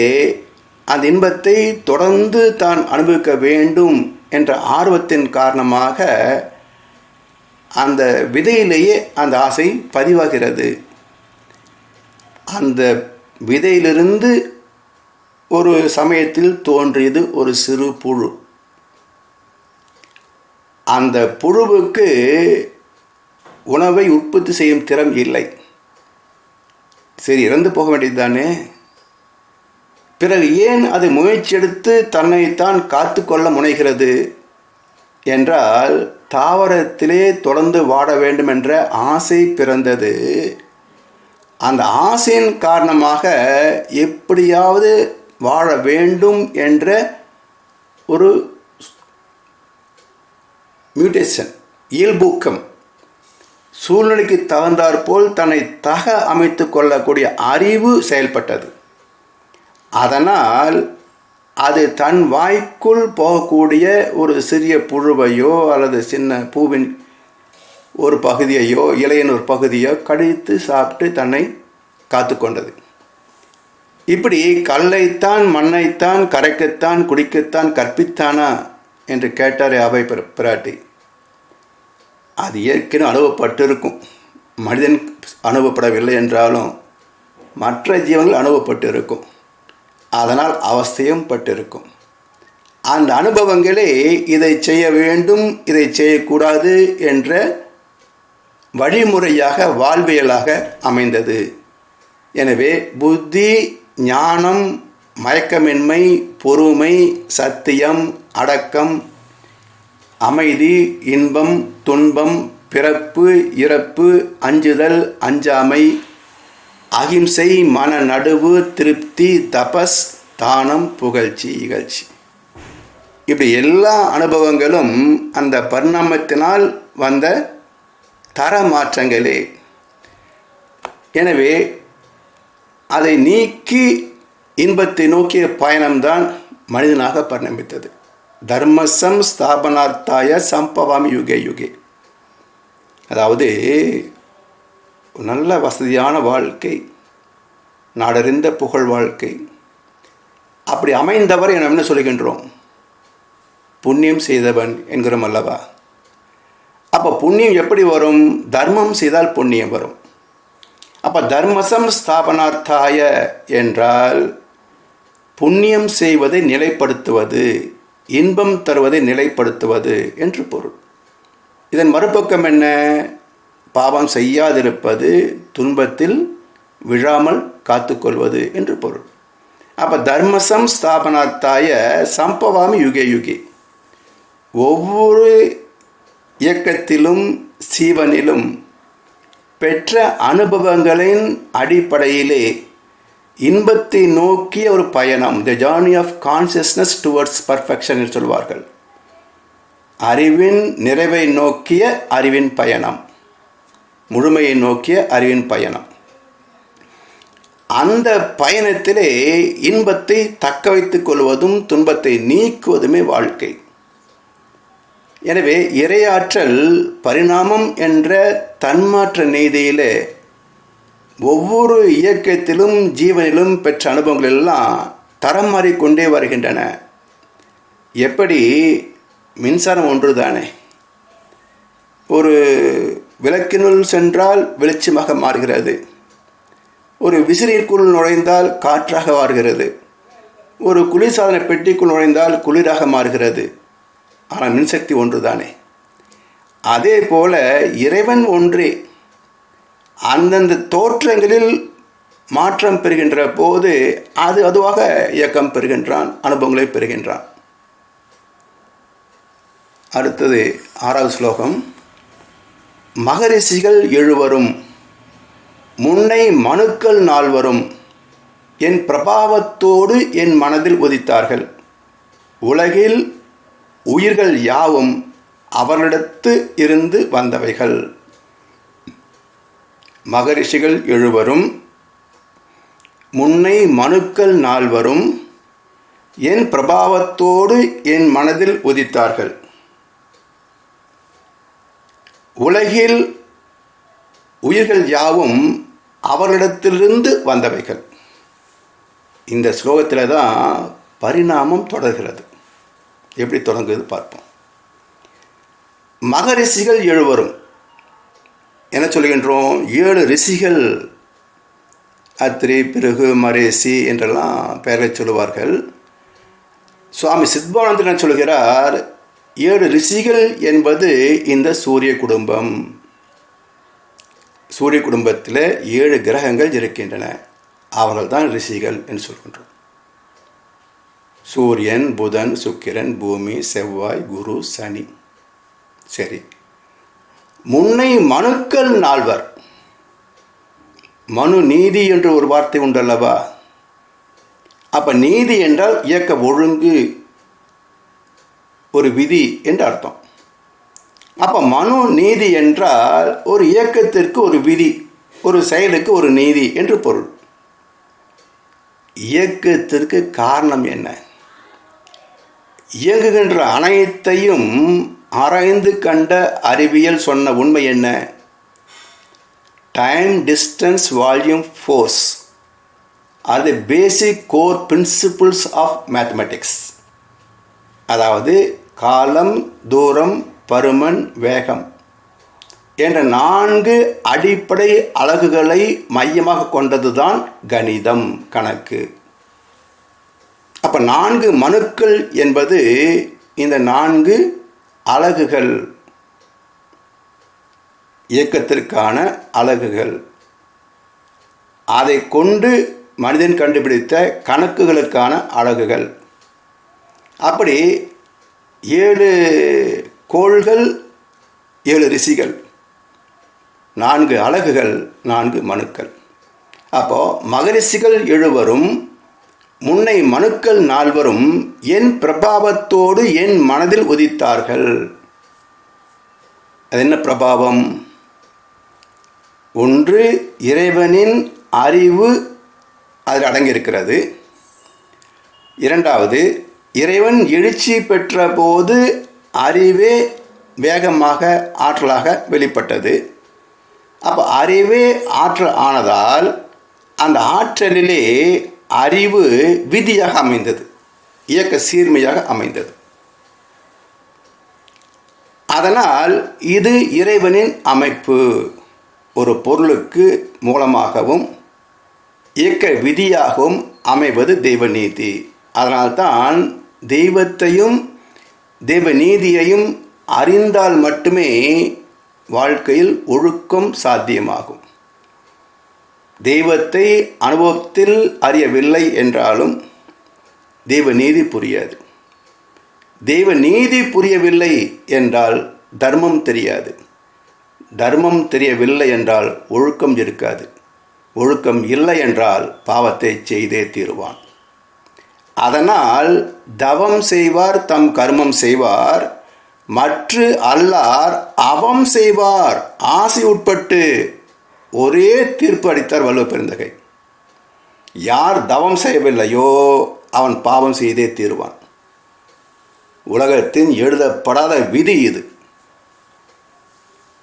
அந்த இன்பத்தை தொடர்ந்து தான் அனுபவிக்க வேண்டும் என்ற ஆர்வத்தின் காரணமாக அந்த விதையிலேயே அந்த ஆசை பதிவாகிறது. அந்த விதையிலிருந்து ஒரு சமயத்தில் தோன்றியது ஒரு சிறு புழு. அந்த புழுவுக்கு உணவை உற்பத்தி செய்யும் திறம் இல்லை. சரி, இறந்து போக வேண்டியது தானே. பிறகு ஏன் அது முயற்சி எடுத்து தன்னைத்தான் காத்து கொள்ள முனைகிறது என்றால், தாவரத்திலே தொடர்ந்து வாட வேண்டும் என்ற ஆசை பிறந்தது. அந்த ஆசையின் காரணமாக எப்படியாவது வாழ வேண்டும் என்ற ஒரு மியூட்டேஷன், இயல்பூக்கம், சூழ்நிலைக்கு தகுந்தாற்போல் தன்னை அமைத்து கொள்ளக்கூடிய அறிவு செயல்பட்டது. அதனால் அது தன் வாய்க்குள் போகக்கூடிய ஒரு சிறிய புழுவையோ அல்லது சின்ன பூவின் ஒரு பகுதியையோ இலையின் ஒரு பகுதியோ கடித்து சாப்பிட்டு தன்னை காத்து கொண்டது. இப்படி கல்லைத்தான் மண்ணைத்தான் கரைக்கத்தான் குடிக்கத்தான் கற்பித்தானா என்று கேட்டார் அவை பிராட்டி. அது ஏற்கனவே அனுபவப்பட்டிருக்கும். மனிதன் அனுபவப்படவில்லை என்றாலும் மற்ற ஜீவன்கள் அனுபவப்பட்டு இருக்கும். அதனால் அவஸ்தையும் பட்டிருக்கும். அந்த அனுபவங்களே இதை செய்ய வேண்டும், இதை செய்யக்கூடாது என்ற வழிமுறையாக, வாழ்வியலாக அமைந்தது. எனவே புத்தி, ஞானம், மயக்கமின்மை, பொறுமை, சத்தியம், அடக்கம், அமைதி, இன்பம், துன்பம், பிறப்பு, இறப்பு, அஞ்சுதல், அஞ்சாமை, அகிம்சை, மன நடுவு, திருப்தி, தபஸ், தானம், புகழ்ச்சி, இகழ்ச்சி, இப்படி எல்லா அனுபவங்களும் அந்த பரிணாமத்தினால் வந்த தர மாற்றங்களே. எனவே அதை நீக்கி இன்பத்தை நோக்கிய பயணம்தான் மனிதனாக பரிணமித்தது. தர்மசம் ஸ்தாபனார்த்தாய சம்பவாமி யுகே யுகே. அதாவது நல்ல வசதியான வாழ்க்கை, நாடறிந்த புகழ் வாழ்க்கை, அப்படி அமைந்தவர் என என்ன சொல்கின்றோம்? புண்ணியம் செய்தவன் என்கிறோம் அல்லவா? அப்போ புண்ணியம் எப்படி வரும்? தர்மம் செய்தால் புண்ணியம் வரும். அப்போ தர்மசம் ஸ்தாபனார்த்தாய என்றால் புண்ணியம் செய்வதை நிலைப்படுத்துவது, இன்பம் தருவதை நிலைப்படுத்துவது என்று பொருள். இதன் மறுபக்கம் என்ன? பாவம் செய்யாதிருப்பது, துன்பத்தில் விழாமல் காத்துக்கொள்வது என்று பொருள். அப்போ தர்மசம் ஸ்தாபனார்த்தாய சம்பவாமி யுகே யுகே. ஒவ்வொரு இயக்கத்திலும் சீவனிலும் பெற்ற அனுபவங்களின் அடிப்படையிலே இன்பத்தை நோக்கிய ஒரு பயணம், the journey of consciousness towards perfection என்று சொல்வார்கள். அறிவின் நிறைவை நோக்கிய அறிவின் பயணம், முழுமையை நோக்கிய அறிவின் பயணம். அந்த பயணத்திலே இன்பத்தை தக்க வைத்துக் கொள்வதும் துன்பத்தை நீக்குவதுமே வாழ்க்கை. எனவே இறையாற்றல் பரிணாமம் என்ற தன்மாற்ற நீதியிலே ஒவ்வொரு இயக்கத்திலும் ஜீவனிலும் பெற்ற அனுபவங்கள் எல்லாம் தரம் மாறிக்கொண்டே வருகின்றன. எப்படி மின்சாரம் ஒன்று தானே, ஒரு விளக்கினுள் சென்றால் வெளிச்சமாக மாறுகிறது, ஒரு விசிறிக்குள் நுழைந்தால் காற்றாக மாறுகிறது, ஒரு குளிர்சாதன பெட்டிக்குள் நுழைந்தால் குளிராக மாறுகிறது. ஆனால் மின்சக்தி ஒன்று தானே. அதே போல இறைவன் ஒன்றே. அந்தந்த தோற்றங்களில் மாற்றம் பெறுகின்ற போது அதுவாக இயக்கம் பெறுகின்றான், அனுபவங்களை பெறுகின்றான். அடுத்தது 6வது ஸ்லோகம். மகரிஷிகள் எழுவரும் முன்னை மனுக்கள் நால்வரும் என் பிரபாவத்தோடு என் மனதில் உதித்தார்கள். உலகில் உயிர்கள் யாவும் அவர்களிடத்து இருந்து வந்தவைகள். மகரிஷிகள் எழுவரும் முன்னை மனுக்கள் நால்வரும் என் பிரபாவத்தோடு என் மனதில் உதித்தார்கள். உலகில் உயிர்கள் யாவும் அவர்களிடத்திலிருந்து வந்தவைகள். இந்த ஸ்லோகத்தில் தான் பரிணாமம் தொடர்கிறது. எப்படி தொடங்குது பார்ப்போம். மகரிஷிகள் எழுவரும் என்ன சொல்கின்றோம்? 7 ரிஷிகள், அத்ரி, பிருகு, மரேசி என்றெல்லாம் பெயரை சொல்லுவார்கள். சுவாமி சித்பானந்தர் என்ன சொல்கிறார்? 7 ரிஷிகள் என்பது இந்த சூரிய குடும்பம். சூரிய குடும்பத்தில் 7 கிரகங்கள் இருக்கின்றன. அவர்கள் தான் ரிஷிகள் என்று சொல்கின்றோம். சூரியன், புதன், சுக்கிரன், பூமி, செவ்வாய், குரு, சனி. சரி, முன்னை மனுக்கள் நால்வர். மனு நீதி என்று ஒரு வார்த்தை உண்டல்லவா? அப்ப நீதி என்றால் இயக்க ஒழுங்கு, ஒரு விதி என்று அர்த்தம். அப்ப மனு நீதி என்றால் ஒரு இயக்கத்திற்கு ஒரு விதி, ஒரு செயலுக்கு ஒரு நீதி என்று பொருள். இயக்கத்திற்கு காரணம் என்ன? இயங்குகின்ற அனைத்தையும் ஆராய்ந்து கண்ட அறிவியல் சொன்ன உண்மை என்ன? Time, distance, volume, force are the basic core principles of mathematics. அதாவது காலம், தூரம், பருமன், வேகம் என்ற 4 அடிப்படை அலகுகளை மையமாக கொண்டதுதான் கணிதம், கணக்கு. அப்ப 4 மனுக்கள் என்பது இந்த 4 அலகுகள், இயக்கத்திற்கான அலகுகள். அதை கொண்டு மனிதன் கண்டுபிடித்த கணக்குகளுக்கான அலகுகள். அப்படி 7 கோள்கள், 7 ரிஷிகள், 4 அலகுகள், 4 மனுக்கள். அப்போ மகரிஷிகள் எழுவரும் முன்னை மனுக்கள் நால்வரும் என் பிரபாவத்தோடு என் மனதில் உதித்தார்கள். அது என்ன பிரபாவம்? ஒன்று, இறைவனின் அறிவு அதில் அடங்கியிருக்கிறது. இரண்டாவது, இறைவன் எழுச்சி பெற்ற போது அறிவே வேகமாக, ஆற்றலாக வெளிப்பட்டது. அப்போ அறிவே ஆற்றல் ஆனதால் அந்த ஆற்றலிலே அறிவு விதியாக அமைந்தது, இயக்க சீர்மையாக அமைந்தது. அதனால் இது இறைவனின் அமைப்பு. ஒரு பொருளுக்கு மூலமாகவும் இயக்க விதியாகவும் அமைவது தெய்வ நீதி. அதனால்தான் தெய்வத்தையும் தெய்வ நீதியையும் அறிந்தால் மட்டுமே வாழ்க்கையில் ஒழுக்கம் சாத்தியமாகும். தெய்வத்தை அனுபவத்தில் அறியவில்லை என்றாலும் தெய்வ நீதி புரியாது. தெய்வ நீதி புரியவில்லை என்றால் தர்மம் தெரியாது. தர்மம் தெரியவில்லை என்றால் ஒழுக்கம் இருக்காது. ஒழுக்கம் இல்லை என்றால் பாவத்தை செய்தே தீருவான். அதனால் தவம் செய்வார் தம் கர்மம் செய்வார், மற்ற அல்லார் அவம் செய்வார் ஆசை உட்பட்டு. ஒரே தீர்ப்பு அளித்தார் வள்ளுவ பெருந்தகை. யார் தவம் செய்யவில்லையோ அவன் பாவம் செய்தே தீருவான். உலகத்தின் எழுதப்படாத விதி இது.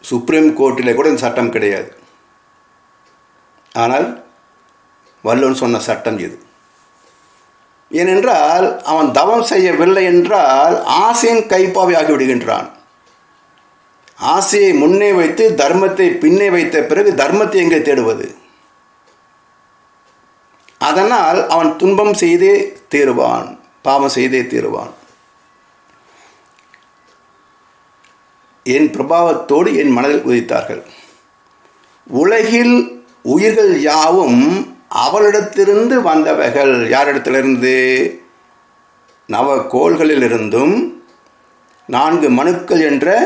சுப்ரீம் கோர்ட்டிலே கூட இந்த சட்டம் கிடையாது. ஆனால் வள்ளுவன் சொன்ன சட்டம் இது. ஏனென்றால் அவன் தவம் செய்யவில்லை என்றால் ஆசையின் கைப்பாவை ஆகிவிடுகின்றான். ஆசையை முன்னே வைத்து தர்மத்தை பின்னே வைத்த பிறகு தர்மத்தை எங்கே தேடுவது? அதனால் அவன் துன்பம் செய்தே தீருவான், பாவம் செய்தே தீருவான். என் பிரபாவத்தோடு என் மனதில் உதித்தார்கள். உலகில் உயிர்கள் யாவும் அவளிடத்திலிருந்து வந்தவைகள். யாரிடத்திலிருந்து? நவகோள்களிலிருந்தும் 4 மணுக்கள் என்ற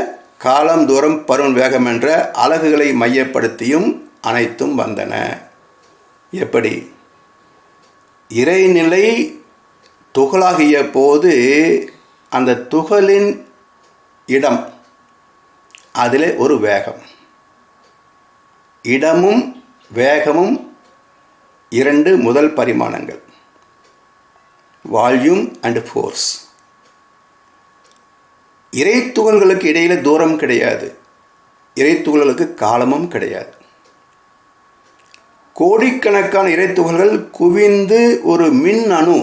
காலம் தூரம் பருவன் வேகம் என்ற அலகுகளை மையப்படுத்தியும் அனைத்தும் வந்தன. எப்படி? இறைநிலை துகளாகிய போது அந்த துகளின் இடம், அதில் ஒரு வேகம். இடமும் வேகமும் 2 முதல் பரிமாணங்கள், வால்யூம் அண்ட் ஃபோர்ஸ். இறைத்துகள்களுக்கு இடையில தூரம் கிடையாது, இறைத்துகள்களுக்கு காலமும் கிடையாது. கோடிக்கணக்கான இறைத்துகள்கள் குவிந்து ஒரு மின் அணு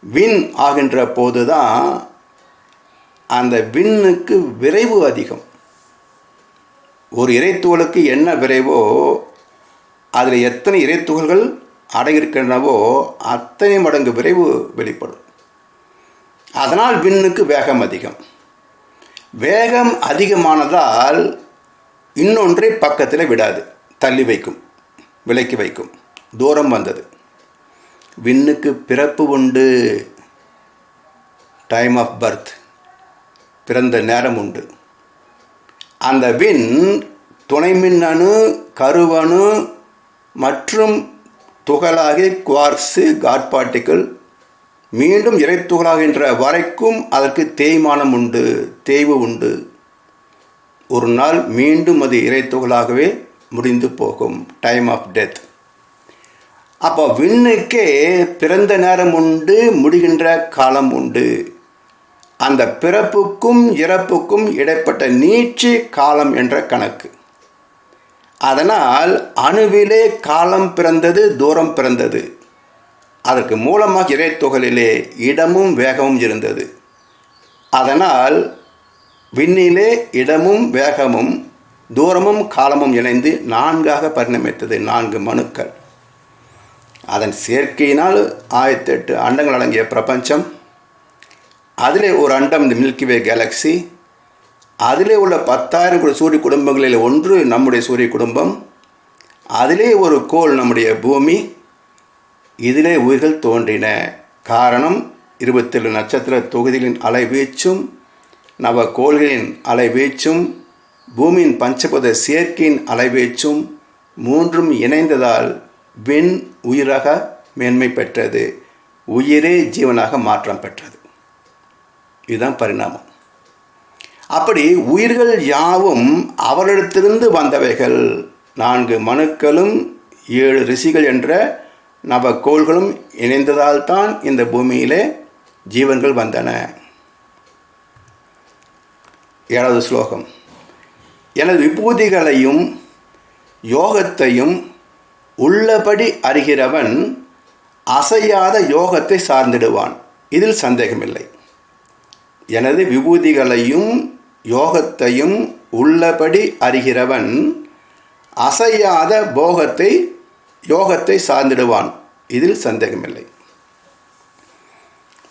விண் ஆகின்ற போதுதான் அந்த விண்ணுக்கு விரைவு அதிகம். ஒரு இறைத்துகளுக்கு என்ன விரைவோ அதில் எத்தனை இறைத்துகள்கள் அடங்கியிருக்கின்றனவோ அத்தனை மடங்கு விரைவு வெளிப்படும். அதனால் விண்ணுக்கு வேகம் அதிகம். வேகம் அதிகமானதால் இன்னொன்றை பக்கத்தில் விடாது, தள்ளி வைக்கும், விலக்கி வைக்கும். தூரம் வந்தது. விண்ணுக்கு பிறப்பு உண்டு, டைம் ஆஃப் பர்த், பிறந்த நேரம் உண்டு. அந்த விண் துணை மின்னணு, கருவணு மற்றும் துகளாகி குவார்ட்சு, காட் பார்ட்டிக்கிள் மீண்டும் இறைத்துகளாகின்ற வரைக்கும் அதற்கு தேய்மானம் உண்டு, தேய்வு உண்டு. ஒரு நாள் மீண்டும் அது இறைத்துகளாகவே முடிந்து போகும், டைம் ஆஃப் டெத். அப்போ விண்ணுக்கே பிறந்த நேரம் உண்டு, முடிகின்ற காலம் உண்டு. அந்த பிறப்புக்கும் இறப்புக்கும் இடைப்பட்ட நீட்சி காலம் என்ற கணக்கு. அதனால் அணுவிலே காலம் பிறந்தது, தூரம் பிறந்தது. அதற்கு மூலமாக இறைத்துகளிலே இடமும் வேகமும் இருந்தது. அதனால் விண்ணிலே இடமும் வேகமும் தூரமும் காலமும் இணைந்து 4ஆக பரிணமித்தது, 4 மணுக்கள். அதன் சேர்க்கையினால் 1008 அண்டங்கள் அடங்கிய பிரபஞ்சம். அதிலே ஒரு அண்டம் இந்த மில்கிவே கேலக்சி. அதிலே உள்ள 10,000 சூரிய குடும்பங்களில் ஒன்று நம்முடைய சூரிய குடும்பம். அதிலே ஒரு கோள் நம்முடைய பூமி. இதிலே உயிர்கள் தோன்றின. காரணம் 27 நட்சத்திர தொகுதிகளின் அலைவீச்சும் நவகோள்களின் அலைவீச்சும் பூமியின் பஞ்சபூத சேர்க்கையின் அலைவீச்சும் 3ம் இணைந்ததால் விண் உயிராக மேன்மை பெற்றது, உயிரே ஜீவனாக மாற்றம் பெற்றது. இதுதான் பரிணாமம். அப்படி உயிர்கள் யாவும் அவரிடத்திலிருந்து வந்தவைகள். 4 மணுக்களும் 7 ரிஷிகள் என்ற நவகோள்களும் இணைந்ததால் தான் இந்த பூமியிலே ஜீவன்கள் வந்தன. 7வது ஸ்லோகம். எனது விபூதிகளையும் யோகத்தையும் உள்ளபடி அறிகிறவன் அசையாத யோகத்தை சார்ந்திடுவான், இதில் சந்தேகமில்லை. எனது விபூதிகளையும் யோகத்தையும் உள்ளபடி அறிகிறவன் அசையாத யோகத்தை சார்ந்திடுவான், இதில் சந்தேகமில்லை.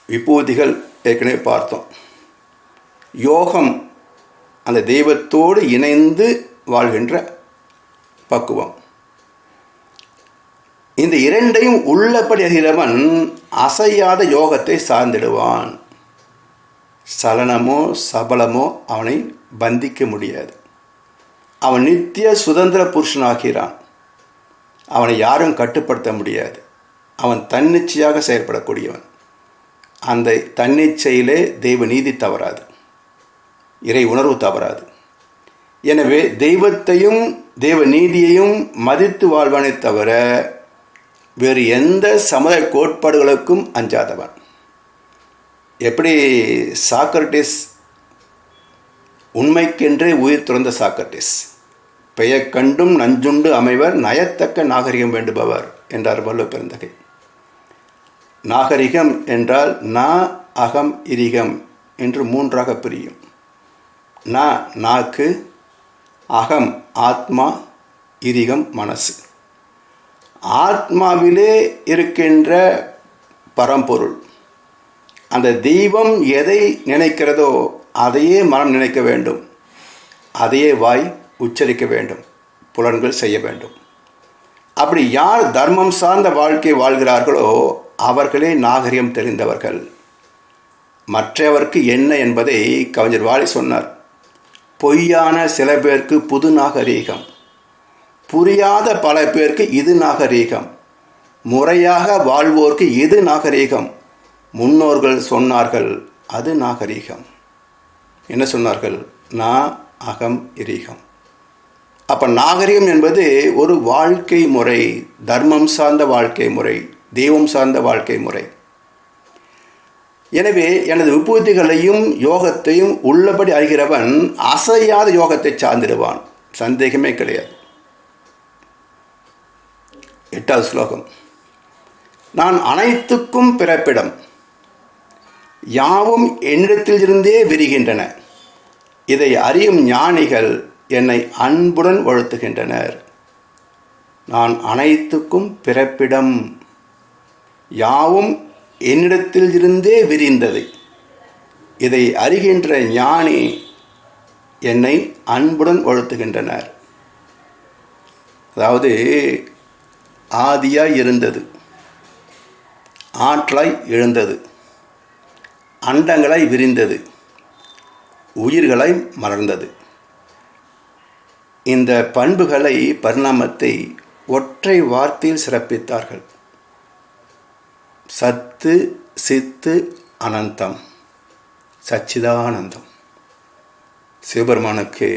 விபூதிகள் ஏற்கனவே பார்த்தோம். யோகம் அந்த தெய்வத்தோடு இணைந்து வாழ்கின்ற பக்குவம். இந்த இரண்டையும் உள்ளபடி அறிகிறவன் அசையாத யோகத்தை சார்ந்திடுவான். சலனமோ சபலமோ அவனை பந்திக்க முடியாது. அவன் நித்திய சுதந்திர புருஷனாகிறான். அவனை யாரும் கட்டுப்படுத்த முடியாது. அவன் தன்னிச்சையாக செயல்படக்கூடியவன். அந்த தன்னிச்சையிலே தெய்வ நீதி தவறாது, இறை உணர்வு தவறாது. எனவே தெய்வத்தையும் தெய்வ நீதியையும் மதித்து வாழ்வனை தவிர வேறு எந்த சமுதாய கோட்பாடுகளுக்கும் அஞ்சாதவன். எப்படி சாக்ரட்டிஸ் உண்மைக்கென்றே உயிர் துறந்த சாக்ரட்டிஸ், பெயர் கண்டும் நஞ்சுண்டு அமைவர் நயத்தக்க நாகரிகம் வேண்டுபவர் என்றார் வள்ளுவ பெருந்தகை. நாகரிகம் என்றால் நா அகம் இரிகம் என்று மூன்றாக பிரியும். நாக்கு, அகம் ஆத்மா, இரிகம் மனசு. ஆத்மாவிலே இருக்கின்ற பரம்பொருள், அந்த தெய்வம் எதை நினைக்கிறதோ அதையே மனம் நினைக்க வேண்டும், அதையே வாய் உச்சரிக்க வேண்டும், புலன்கள் செய்ய வேண்டும். அப்படி யார் தர்மம் சார்ந்த வாழ்க்கை வாழ்கிறார்களோ அவர்களே நாகரிகம் தெரிந்தவர்கள். மற்றவருக்கு என்ன என்பதை கவிஞர் வாலி சொன்னார். பொய்யான சில பேருக்கு புது நாகரீகம், புரியாத பல பேருக்கு இது நாகரீகம், முறையாக வாழ்வோர்க்கு இது நாகரீகம், முன்னோர்கள் சொன்னார்கள் அது நாகரீகம். என்ன சொன்னார்கள்? நா அகம் இரிகம். அப்போ நாகரிகம் என்பது ஒரு வாழ்க்கை முறை, தர்மம் சார்ந்த வாழ்க்கை முறை, தெய்வம் சார்ந்த வாழ்க்கை முறை. எனவே எனது விபூதிகளையும் யோகத்தையும் உள்ளபடி அறிகிறவன் அசையாத யோகத்தை சார்ந்திடுவான், சந்தேகமே கிடையாது. 8வது ஸ்லோகம். நான் அனைத்துக்கும் பிறப்பிடம், யாவும் என்னிடத்தில் இருந்தே விரிகின்றன, இதை அறியும் ஞானிகள் என்னை அன்புடன் வாழ்த்துகின்றனர். நான் அனைத்துக்கும் பிறப்பிடம், யாவும் என்னிடத்தில் இருந்தே விரிந்தது, இதை அறிகின்ற ஞானி என்னை அன்புடன் வாழ்த்துகின்றனர். அதாவது ஆதியாய் இருந்தது, ஆற்றலாய் எழுந்தது, அண்டங்களாய் விரிந்தது, உயிர்களாய் மலர்ந்தது. இந்த பண்புகளை, பரிணாமத்தை ஒற்றை வார்த்தையில் சிறப்பித்தார்கள். சத்து சித்து அனந்தம், சச்சிதானந்தம். சிவபெருமானுக்கு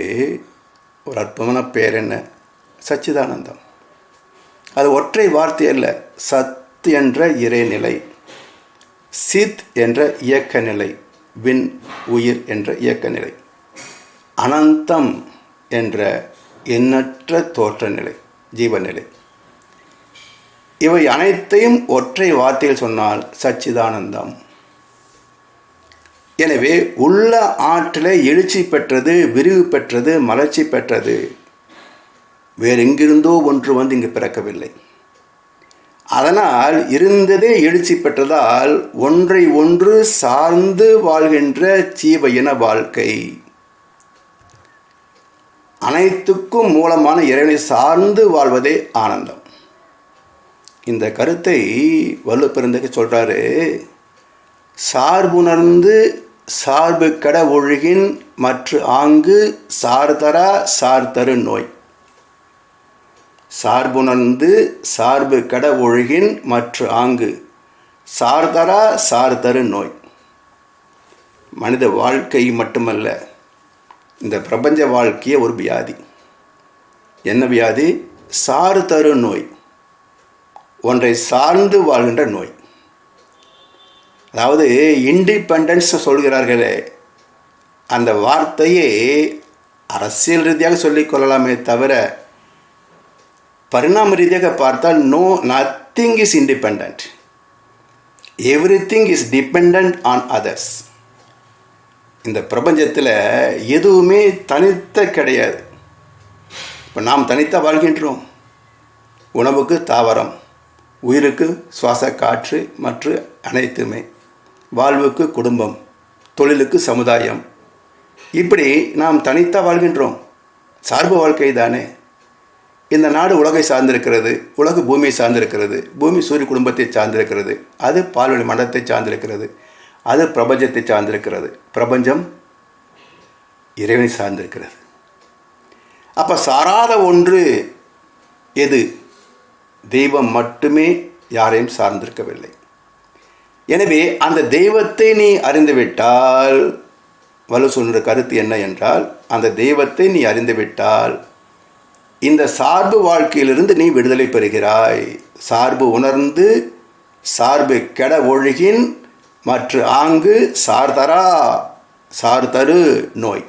ஒரு அற்புதமான பெயர் என்ன? சச்சிதானந்தம். அது ஒற்றை வார்த்தை அல்ல. சத் என்ற இறைநிலை, சித் என்ற இயக்க நிலை, விண் உயிர் என்ற இயக்க நிலை, அனந்தம் என்ற எண்ணற்ற தோற்ற நிலை, ஜீவநிலை. இவை அனைத்தையும் ஒற்றை வார்த்தையில் சொன்னால் சச்சிதானந்தம். எனவே உள்ள ஆற்றலை எழுச்சி பெற்றது, விரிவு பெற்றது, மலர்ச்சி பெற்றது. வேறெங்கிருந்தோ ஒன்று வந்து இங்கு பிறக்கவில்லை. அதனால் இருந்ததே எழுச்சி பெற்றதால் ஒன்றை ஒன்று சார்ந்து வாழ்கின்ற ஜீவ இன வாழ்க்கை. அனைத்துக்கும் மூலமான இறைவனை சார்ந்து வாழ்வதே ஆனந்தம். இந்த கருத்தை வள்ளுவ பெருந்தகை சொல்கிறாரு. சார்புணர்ந்து சார்பு கட ஒழுகின் மற்ற ஆங்கு சார்தரா சார்தரு நோய். சார்புணர்ந்து சார்பு கட ஒழுகின் மற்ற ஆங்கு சார்தரா சார்தரு நோய். மனித வாழ்க்கை மட்டுமல்ல, இந்த பிரபஞ்ச வாழ்க்கையே ஒரு வியாதி. என்ன வியாதி? சார்தரு நோய், ஒன்றை சார்ந்து வாழ்கின்ற நோய். அதாவது இண்டிபெண்டன்ஸ் சொல்கிறார்களே, அந்த வார்த்தையை அரசியல் ரீதியாக சொல்லிக்கொள்ளலாமே தவிர பரிணாம ரீதியாக பார்த்தால் nothing is independent, everything is depend on others. இந்த பிரபஞ்சத்தில் எதுவுமே தனித்த கிடையாது. இப்போ நாம் தனித்த வாழ்கின்றோம். உணவுக்கு தாவரம், உயிருக்கு சுவாச காற்று, மற்ற அனைத்துமே, வாழ்வுக்கு குடும்பம், தொழிலுக்கு சமுதாயம், இப்படி நாம் தனித்த வாழ்கின்றோம். சார்பு வாழ்க்கை தானே. இந்த நாடு உலகை சார்ந்திருக்கிறது, உலகு பூமியை சார்ந்திருக்கிறது, பூமி சூரிய குடும்பத்தை சார்ந்திருக்கிறது, அது பால்வெளி மண்டலத்தை சார்ந்திருக்கிறது, அது பிரபஞ்சத்தை சார்ந்திருக்கிறது, பிரபஞ்சம் இறைவனை சார்ந்திருக்கிறது. அப்போ சாராத ஒன்று எது? தெய்வம் மட்டுமே யாரையும் சார்ந்திருக்கவில்லை. எனவே அந்த தெய்வத்தை நீ அறிந்துவிட்டால், வலு சொல்கிற கருத்து என்ன என்றால், அந்த தெய்வத்தை நீ அறிந்துவிட்டால் இந்த சார்பு வாழ்க்கையிலிருந்து நீ விடுதலை பெறுகிறாய். சார்பு உணர்ந்து சார்பு கெட ஒழுகின் மற்ற ஆங்கு சார்தரா சார்தரு நோய்.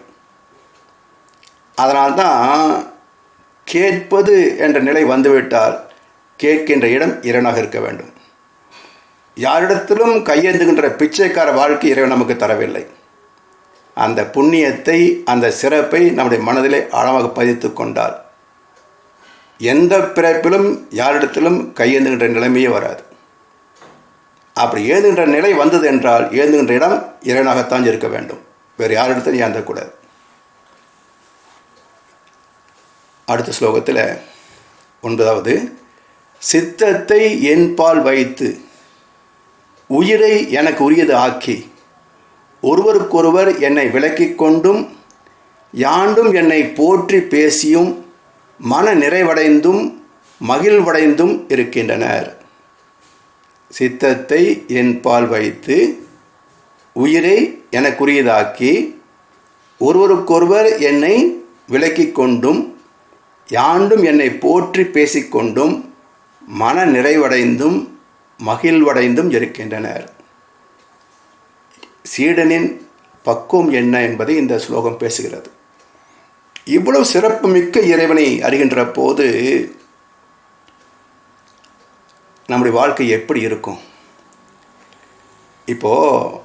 அதனால்தான் கேட்பது என்ற நிலை வந்துவிட்டால் கேட்கின்ற இடம் இறைவனாக இருக்க வேண்டும். யாரிடத்திலும் கையேந்துகின்ற பிச்சைக்கார வாழ்க்கை இறைவன் நமக்கு தரவில்லை. அந்த புண்ணியத்தை, அந்த சிறப்பை நம்முடைய மனதிலே ஆழமாக பதித்து கொண்டால் எந்த பிறப்பிலும் யாரிடத்திலும் கையேந்துகின்ற நிலைமையே வராது. அப்படி ஏந்துகின்ற நிலை வந்தது என்றால் ஏந்துகின்ற இடம் இறைவனாகத்தான் இருக்க வேண்டும், வேறு யாரிடத்திலும் ஏந்தக்கூடாது. அடுத்த ஸ்லோகத்தில் 9வது, சித்தத்தை என்பால் வைத்து உயிரை எனக்கு உரியது ஆக்கி ஒருவருக்கொருவர் என்னை விலக்கிக் கொண்டும் யாண்டும் என்னை போற்றி பேசியும் மன நிறைவடைந்தும் மகிழ்வடைந்தும் இருக்கின்றனர். சித்தத்தை என்பால் வைத்து உயிரை எனக்குரியதாக்கி ஒருவருக்கொருவர் என்னை விலக்கிக் கொண்டும் யாண்டும் என்னை போற்றி பேசிக்கொண்டும் மன நிறைவடைந்தும் மகிழ்வடைந்தும் இருக்கின்றனர். சீடனின் பக்குவம் என்ன என்பதை இந்த ஸ்லோகம் பேசுகிறது. இவ்வளவு சிறப்புமிக்க இறைவனை அறிகின்ற போது நம்முடைய வாழ்க்கை எப்படி இருக்கும்? இப்போது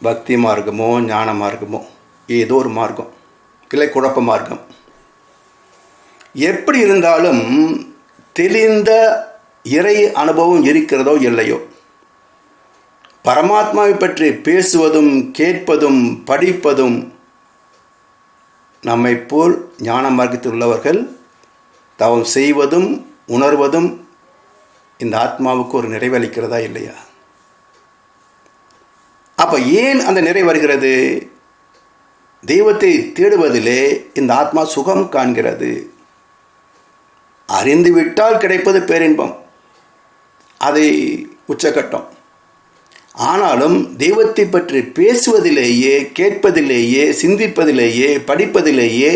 பக்தி மார்க்கமோ ஞான மார்க்கமோ ஏதோ ஒரு மார்க்கம் இல்லை குழப்ப மார்க்கம் எப்படி இருந்தாலும் தெளிந்த இறை அனுபவம் இருக்கிறதோ இல்லையோ, பரமாத்மாவை பற்றி பேசுவதும் கேட்பதும் படிப்பதும் நம்மை போல் ஞான மார்க்கத்தில் உள்ளவர்கள் தவம் செய்வதும் உணர்வதும் இந்த ஆத்மாவுக்கு ஒரு நிறைவளிக்கிறதா இல்லையா? அப்போ ஏன் அந்த நிறைவு வருகிறது? தெய்வத்தை தேடுவதிலே இந்த ஆத்மா சுகம் காண்கிறது. அறிந்துவிட்டால் கிடைப்பது பேரின்பம், அதை உச்சக்கட்டம். ஆனாலும் தெய்வத்தை பற்றி பேசுவதிலேயே, கேட்பதிலேயே, சிந்திப்பதிலேயே, படிப்பதிலேயே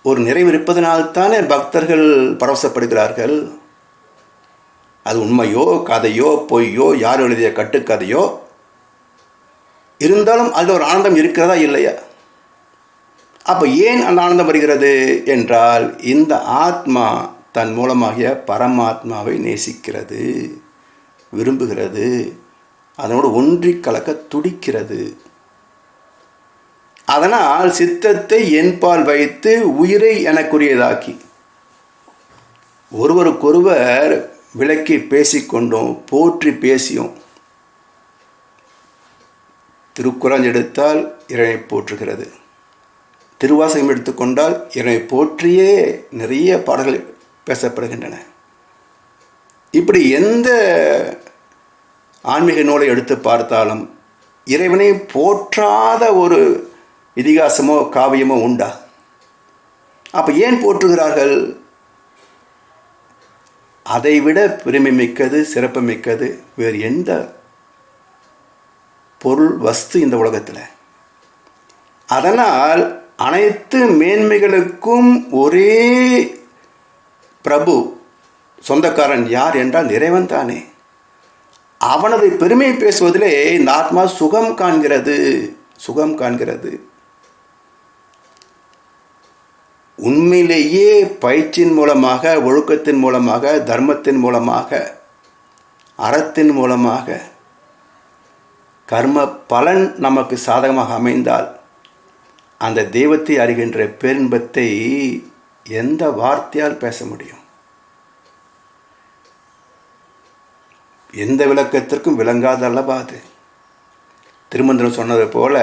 ஒரு நிறைவு இருப்பதனால்தானே பக்தர்கள் பரவசப்படுகிறார்கள். அது உண்மையோ கதையோ பொய்யோ யார் எழுதிய கட்டுக்கதையோ இருந்தாலும் அதில் ஒரு ஆனந்தம் இருக்கிறதா இல்லையா? அப்போ ஏன் அந்த ஆனந்தம் வருகிறது என்றால், இந்த ஆத்மா தன் மூலமாகிய பரமாத்மாவை நேசிக்கிறது, விரும்புகிறது, அதனோடு ஒன்றி கலக்க துடிக்கிறது. அதனால் சித்தத்தை என்பால் வைத்து உயிரை எனக்குரியதாக்கி ஒருவருக்கொருவர் விளக்கி பேசிக்கொண்டோம், போற்றி பேசியும். திருக்குறள் எடுத்தால் இறைவனை போற்றுகிறது, திருவாசகம் எடுத்துக்கொண்டால் இறைவனை போற்றியே நிறைய பாடல்கள் பேசப்படுகின்றன. இப்படி எந்த ஆன்மீக நூலை எடுத்து பார்த்தாலும் இறைவனை போற்றாத ஒரு இதிகாசமோ காவியமோ உண்டா? அப்போ ஏன் போற்றுகிறார்கள்? அதைவிட பெருமை மிக்கது, சிறப்பு மிக்கது வேறு எந்த பொருள் வஸ்து இந்த உலகத்தில்? அதனால் அனைத்து மேன்மைகளுக்கும் ஒரே பிரபு, சொந்தக்காரன் யார் என்றால் இறைவன் தானே. அவனது பெருமை பேசுவதிலே இந்த ஆத்மா சுகம் காண்கிறது, சுகம் காண்கிறது. உண்மையிலேயே பயிற்சியின் மூலமாக, ஒழுக்கத்தின் மூலமாக, தர்மத்தின் மூலமாக, அறத்தின் மூலமாக கர்ம பலன் நமக்கு சாதகமாக அமைந்தால் அந்த தெய்வத்தை அறிகின்ற பேரின்பத்தை எந்த வார்த்தையால் பேச முடியும்? எந்த விளக்கத்திற்கும் விளங்காத அல்லவா அது? திருமந்திரம் சொன்னது போல,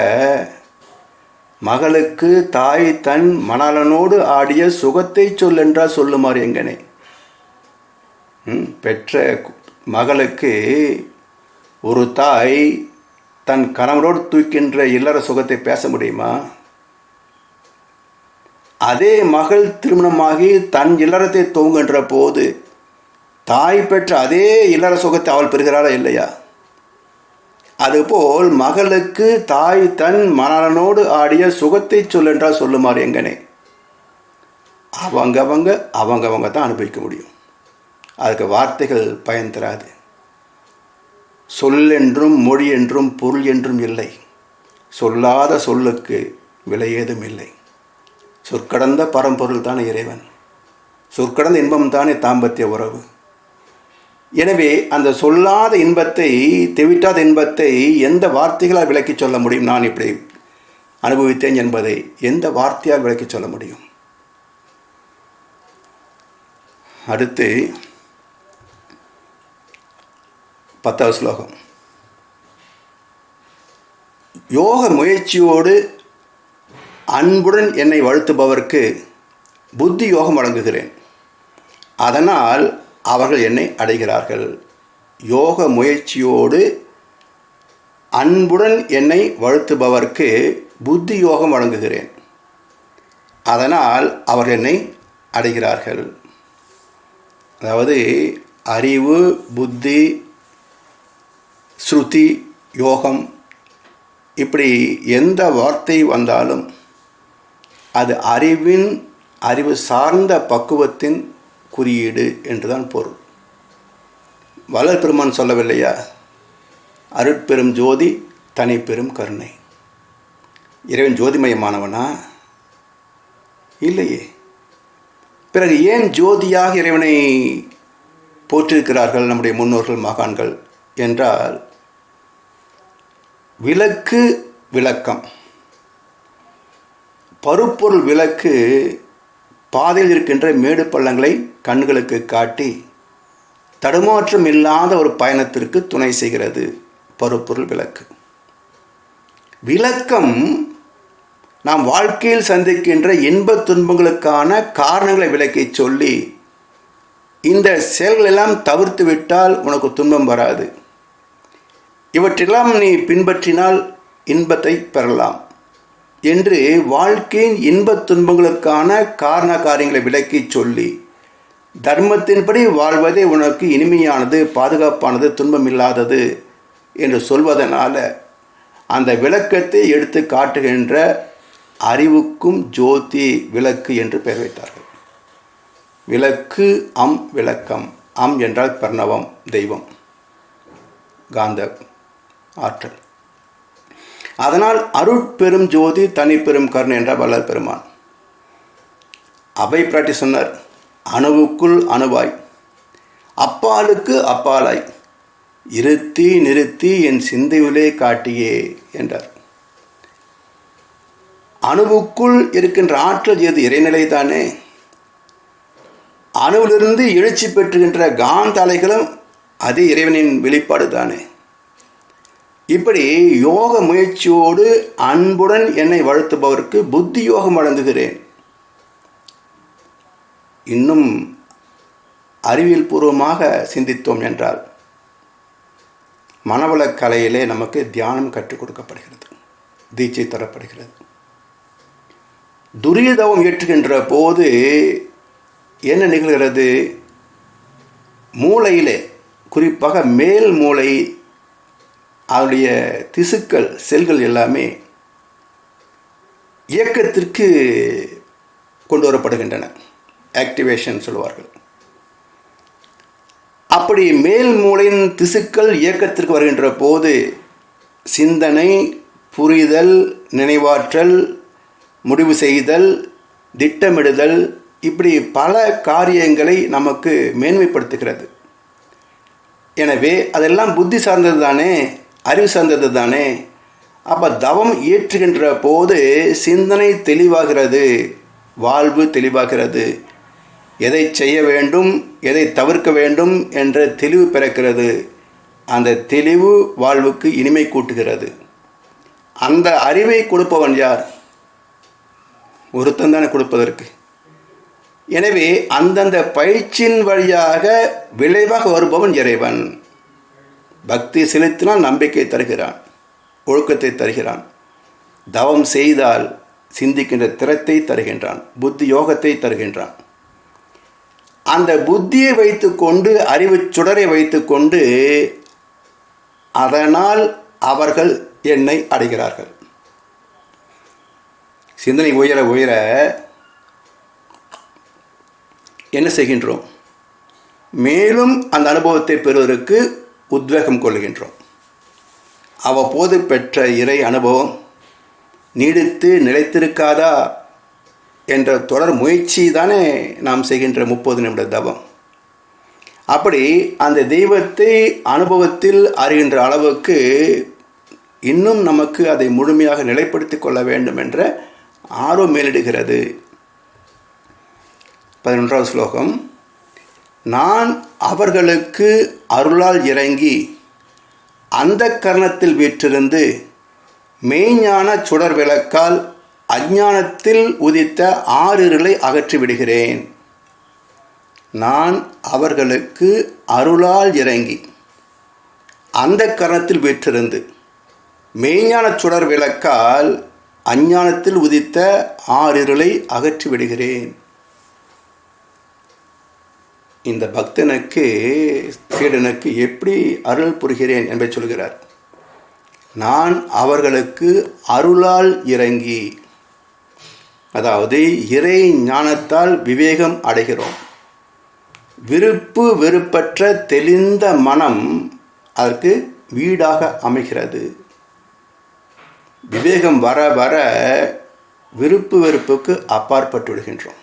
மகளுக்கு தாய் தன் மணாளனோடு ஆடிய சுகத்தை சொல்லென்றால் சொல்லுமாறு எங்கனே. பெற்ற மகளுக்கு ஒரு தாய் தன் கணவனோடு தூக்கின்ற இல்லற சுகத்தை பேச முடியுமா? அதே மகள் திருமணமாகி தன் இல்லறத்தை துவங்குகின்ற போது தாய் பெற்ற அதே இல்லற சுகத்தை அவள் பெறுகிறாளா இல்லையா? அதுபோல் மகளுக்கு தாய் தன் மணாளனோடு ஆடிய சுகத்தை சொல்லென்றால் சொல்லுமாறு எங்கனே. அவங்கவங்க தான் அனுபவிக்க முடியும், அதுக்கு வார்த்தைகள் பயன் தராது. சொல் என்றும் மொழி என்றும் பொருள் என்றும் இல்லை. சொல்லாத சொல்லுக்கு விலை ஏதும் இல்லை. சொற்கடந்த பரம்பொருள் தானே இறைவன். சொற்கடந்த இன்பம் தானே தாம்பத்திய உறவு. எனவே அந்த சொல்லாத இன்பத்தை, தெவிட்டாத இன்பத்தை எந்த வார்த்தைகளால் விளக்கி சொல்ல முடியும்? நான் இப்படி அனுபவித்தேன் என்பதை எந்த வார்த்தையால் விளக்கி சொல்ல முடியும்? அடுத்து 10வது ஸ்லோகம். யோக முயற்சியோடு அன்புடன் என்னை வாழ்த்துபவர்க்கு புத்தி யோகம் வழங்குகிறேன், அதனால் அவர்கள் என்னை அடைகிறார்கள். யோக முயற்சியோடு அன்புடன் என்னை வாழ்த்துபவர்க்கு புத்தி யோகம் வழங்குகிறேன், அதனால் அவர்கள் என்னை அடைகிறார்கள். அதாவது அறிவு, புத்தி, ஸ்ருதி, யோகம், இப்படி எந்த வார்த்தை வந்தாலும் அது அறிவு சார்ந்த பக்குவத்தின் குறியீடு என்றுதான் பொருள். வள்ளல் பெருமான் சொல்லவில்லையா, அருட்பெரும் ஜோதி தனிப்பெரும் கருணை. இறைவன் ஜோதிமயமானவனா? இல்லையே. பிறகு ஏன் ஜோதியாக இறைவனை போற்றிருக்கிறார்கள் நம்முடைய முன்னோர்கள், மகான்கள் என்றால், விளக்கு, விளக்கம். பருப்பொருள் விளக்கு பாதையில் இருக்கின்ற மேடு பள்ளங்களை கண்களுக்கு காட்டி தடுமாற்றம் இல்லாத ஒரு பயணத்திற்கு துணை செய்கிறது பருப்பொருள் விளக்கு. விளக்கம் நாம் வாழ்க்கையில் சந்திக்கின்ற இன்பத் துன்பங்களுக்கான காரணங்களை விளக்கி சொல்லி, இந்த செயல்கள் எல்லாம் தவிர்த்து விட்டால் உனக்கு துன்பம் வராது, இவற்றெல்லாம் நீ பின்பற்றினால் இன்பத்தை பெறலாம் என்று வாழ்க்கையின் இன்பத் துன்பங்களுக்கான காரண காரியங்களை விளக்கி சொல்லி, தர்மத்தின்படி வாழ்வதே உனக்கு இனிமையானது, பாதுகாப்பானது, துன்பமில்லாதது என்று சொல்வதனால அந்த விளக்கத்தை எடுத்து காட்டுகின்ற அறிவுக்கும் ஜோதி விளக்கு என்று பெயர் வைத்தார்கள். விளக்கு, விளக்கம். என்றால் பிரணவம், தெய்வம், காந்த ஆற்றல். அதனால் அருட்பெரும் ஜோதி தனிப்பெரும் கருணை என்றார் வள்ளல் பெருமான். அவை பிராட்டி சொன்னார், அணுவுக்குள் அணுவாய், அப்பாலுக்கு அப்பாலாய், இருத்தி நிறுத்தி என் சிந்தையுலே காட்டியே என்றார். அணுவுக்குள் இருக்கின்ற ஆற்றல் எது? இறைநிலை தானே. அணுவிலிருந்து எழுச்சி பெற்றுகின்ற காந்த அலைகளும் அதே இறைவனின் வெளிப்பாடு தானே. இப்படி யோக முயற்சியோடு அன்புடன் என்னை வாழ்த்துபவருக்கு புத்தி யோகம் வழங்குகிறேன். இன்னும் அறிவியல் பூர்வமாக சிந்தித்தோம் என்றால், மனவளக் கலையிலே நமக்கு தியானம் கற்றுக் கொடுக்கப்படுகிறது, தீட்சை தரப்படுகிறது. துரியதவம் ஏற்றுகின்ற போது என்ன நிகழ்கிறது? மூளையிலே, குறிப்பாக மேல் மூளை, அதனுடைய திசுக்கள், செல்கள் எல்லாமே இயக்கத்திற்கு கொண்டு வரப்படுகின்றன. ஆக்டிவேஷன் சொல்லுவார்கள். அப்படி மேல் மூளையின் திசுக்கள் இயக்கத்திற்கு வருகின்ற போது சிந்தனை, புரிதல், நினைவாற்றல், முடிவு செய்தல், திட்டமிடுதல், இப்படி பல காரியங்களை நமக்கு மேன்மைப்படுத்துகிறது. எனவே அதெல்லாம் புத்தி சார்ந்தது தானே, அறிவு சார்ந்தது தானே. அப்போ தவம் இயற்றுகின்ற போது சிந்தனை தெளிவாகிறது, வாழ்வு தெளிவாகிறது, எதை செய்ய வேண்டும், எதை தவிர்க்க வேண்டும் என்ற தெளிவு பிறக்கிறது. அந்த தெளிவு வாழ்வுக்கு இனிமை கூட்டுகிறது. அந்த அறிவை கொடுப்பவன் யார்? ஒருத்தன் தானே கொடுப்பதற்கு. எனவே அந்தந்த பயிற்சியின் வழியாக விளைவாக வருபவன் இறைவன். பக்தி செலுத்தினால் நம்பிக்கை தருகிறான், ஒழுக்கத்தை தருகிறான். தவம் செய்தால் சிந்திக்கின்ற திறத்தை தருகின்றான், புத்தி யோகத்தை தருகின்றான். அந்த புத்தியை வைத்துக்கொண்டு, அறிவு சுடரை வைத்துக்கொண்டு, அதனால் அவர்கள் என்னை அடைகிறார்கள். சிந்தனை உயர உயர என்ன செய்கின்றோம்? மேலும் அந்த அனுபவத்தை பெறுவதற்கு உத்வேகம் கொள்கின்றோம். அவ்வப்போது பெற்ற இறை அனுபவம் நீடித்து நிலைத்திருக்காதா என்ற தொடர் முயற்சி தானே நாம் செய்கின்ற 30 நிமிட தவம். அப்படி அந்த தெய்வத்தை அனுபவத்தில் அறிகின்ற அளவுக்கு இன்னும் நமக்கு அதை முழுமையாக நிலைப்படுத்திக் கொள்ள வேண்டும் என்ற ஆர்வம் மேலிடுகிறது. 11வது ஸ்லோகம். நான் அவர்களுக்கு அருளால் இறங்கி அந்த கரணத்தில் வீற்றிருந்து மெய்ஞான சுடர் விளக்கால் அஞ்ஞானத்தில் உதித்த ஆறிருளை அகற்றி விடுகிறேன். நான் அவர்களுக்கு அருளால் இறங்கி அந்த கரணத்தில் வீற்றிருந்து மெய்ஞான சுடர் விளக்கால் அஞ்ஞானத்தில் உதித்த ஆறிருளை அகற்றி விடுகிறேன். இந்த பக்தனுக்கு சீடனுக்கு எப்படி அருள் புரிகிறேன் என்பதை சொல்கிறார். நான் அவர்களுக்கு அருளால் இறங்கி, அதாவது இறை ஞானத்தால் விவேகம் அடைகிறோம். விருப்பு வெறுப்பற்ற தெளிந்த மனம் அதற்கு வீடாக அமைகிறது. விவேகம் வர வர விருப்பு வெறுப்புக்கு அப்பாற்பட்டு விடுகின்றோம்.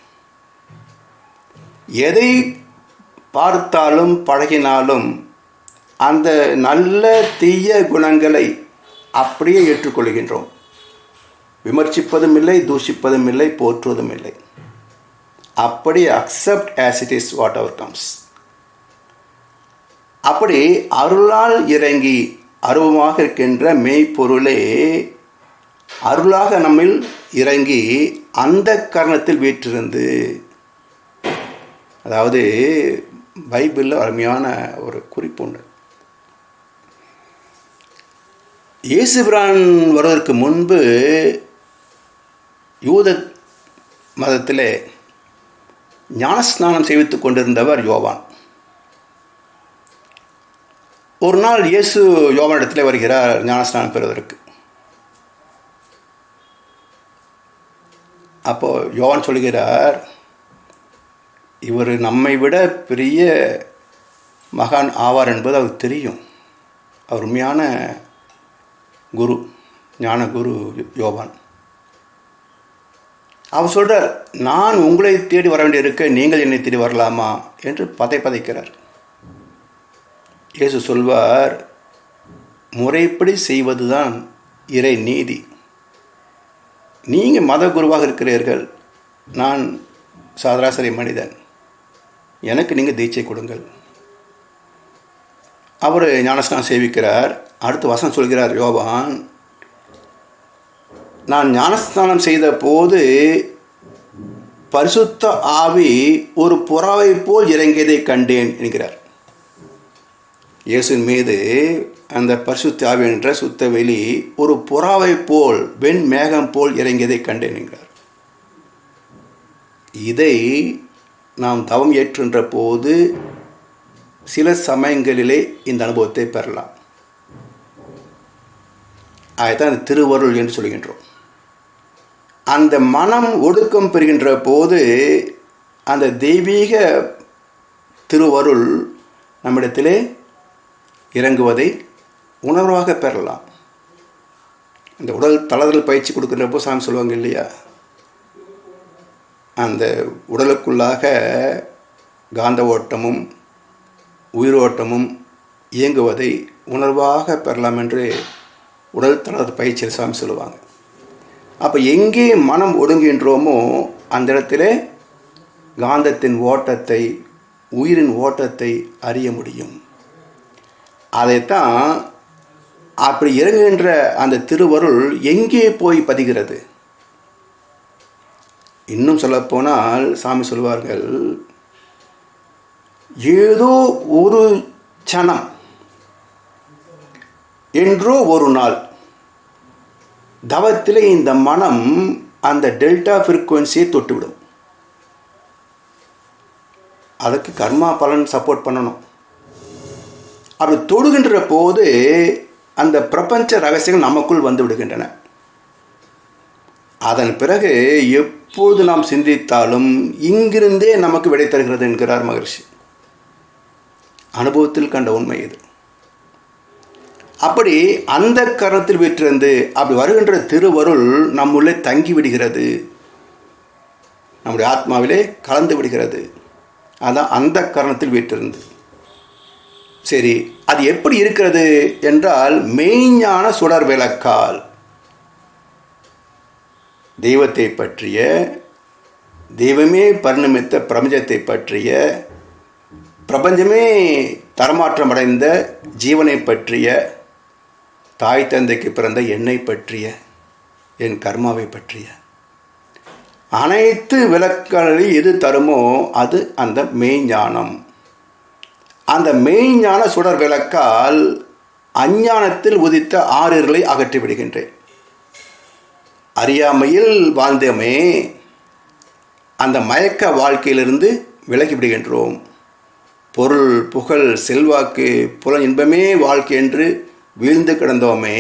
எதை பார்த்தாலும் பழகினாலும் அந்த நல்ல தீய குணங்களை அப்படியே ஏற்றுக்கொள்கின்றோம். விமர்சிப்பதும் இல்லை, தூஷிப்பதும் இல்லை, போற்றுவதும் இல்லை. அப்படி accept as it is what ever comes. அப்படி அருளால் இறங்கி அருவமாக இருக்கின்ற மெய்ப்பொருளே அருளாக நம்மில் இறங்கி அந்த கரணத்தில் வீற்றிருந்து, அதாவது பைபிளில் அருமையான ஒரு குறிப்பு உண்டு. இயேசுபிரான் வருவதற்கு முன்பு யூத மதத்திலே ஞானஸ்நானம் செய்வித்துக் கொண்டிருந்தவர் யோவான். ஒரு நாள் இயேசு யோவானிடத்தில் வருகிறார் ஞானஸ்நானம் பெறுவதற்கு. அப்போ யோவான் சொல்கிறார், இவர் நம்மை விட பெரிய மகான் ஆவார் என்பது அவருக்கு தெரியும். அவர் உண்மையான குரு, ஞான குரு யோவான். அவர் சொல்கிறார், நான் உங்களை தேடி வர வேண்டியிருக்க நீங்கள் என்னை தேடி வரலாமா என்று பதைக்கிறார். இயேசு சொல்வார், முறைப்படி செய்வதுதான் இறை நீதி. நீங்கள் மத குருவாக இருக்கிறீர்கள், நான் சாதாரண மனிதன், எனக்கு நீங்கள் தீட்சை கொடுங்கள். அவர் ஞானஸ்நானம் சேவிக்கிறார். அடுத்த வசனம் சொல்கிறார் யோவான், நான் ஞானஸ்நானம் செய்த போது பரிசுத்த ஆவி ஒரு புறாவை போல் இறங்கியதை கண்டேன் என்கிறார். இயேசுவின் மீது அந்த பரிசுத்த ஆவி என்ற சுத்த வெளி ஒரு புறாவை போல் வெண் மேகம் போல் இறங்கியதை கண்டேன் என்கிறார். இதை நாம் தவம் ஏற்றுகின்ற போது சில சமயங்களிலே இந்த அனுபவத்தை பெறலாம். அதுதான் திருவருள் என்று சொல்கின்றோம். அந்த மனம் ஒடுக்கம் பெறுகின்ற போது அந்த தெய்வீக திருவருள் நம்மிடத்திலே இறங்குவதை உணர்வாக பெறலாம். இந்த உடல் தளர்தல் பயிற்சி கொடுக்கின்றப்போ சாமி சொல்லுவாங்க இல்லையா, அந்த உடலுக்குள்ளாக காந்த ஓட்டமும் உயிரோட்டமும் இயங்குவதை உணர்வாக பெறலாம் என்று உடல் தளர்தல் பயிற்சியில் சாமி சொல்லுவாங்க. அப்போ எங்கே மனம் ஒடுங்குகின்றோமோ அந்த இடத்துல காந்தத்தின் ஓட்டத்தை, உயிரின் ஓட்டத்தை அறிய முடியும். அதைத்தான் அப்படி இறங்குகின்ற அந்த திருவருள் எங்கே போய் பதிகிறது? இன்னும் சொல்லப்போனால் சாமி சொல்வார்கள், ஏதோ ஒரு சனம் என்றோ ஒரு நாள் தவத்திலே இந்த மனம் அந்த டெல்டா ஃப்ரீக்குவன்சியை தொட்டுவிடும். அதுக்கு கர்மா பலன் சப்போர்ட் பண்ணணும். அப்படி தொடுகின்ற போது அந்த பிரபஞ்ச ரகசியங்கள் நமக்குள் வந்து விடுகின்றன. அதன் பிறகு எப்பொழுது நாம் சிந்தித்தாலும் இங்கிருந்தே நமக்கு விடை தருகிறது என்கிறார் மகரிஷி. அனுபவத்தில் கண்ட உண்மை இது. அப்படி அந்த கரணத்தில் வீற்றிருந்து அப்படி வருகின்ற திருவருள் நம்முள்ளே தங்கி விடுகிறது, நம்முடைய ஆத்மாவிலே கலந்து விடுகிறது. அதான் அந்த கரணத்தில் வீற்றிருந்து. சரி, அது எப்படி இருக்கிறது என்றால் மெய்ஞான சுடர் விளக்கால் தெய்வத்தை பற்றிய, தெய்வமே பரிணமித்த பிரபஞ்சத்தை பற்றிய, பிரபஞ்சமே தரமாற்றம் அடைந்த ஜீவனை பற்றிய, தாய் தந்தைக்கு பிறந்த என்னை பற்றிய, என் கர்மாவை பற்றிய அனைத்து விளக்குகளில் எது தருமோ அது அந்த மெய்ஞானம். அந்த மெய்ஞான சுடர் விளக்கால் அஞ்ஞானத்தில் உதித்த ஆறிருளை அகற்றி விடுகின்றேன். அறியாமையில் வாழ்ந்தோமே, அந்த மயக்க வாழ்க்கையிலிருந்து விலகி விடுகின்றோம். பொருள், புகழ், செல்வாக்கு, புல இன்பமே வாழ்க்கை என்று வீழ்ந்து கிடந்தோமே,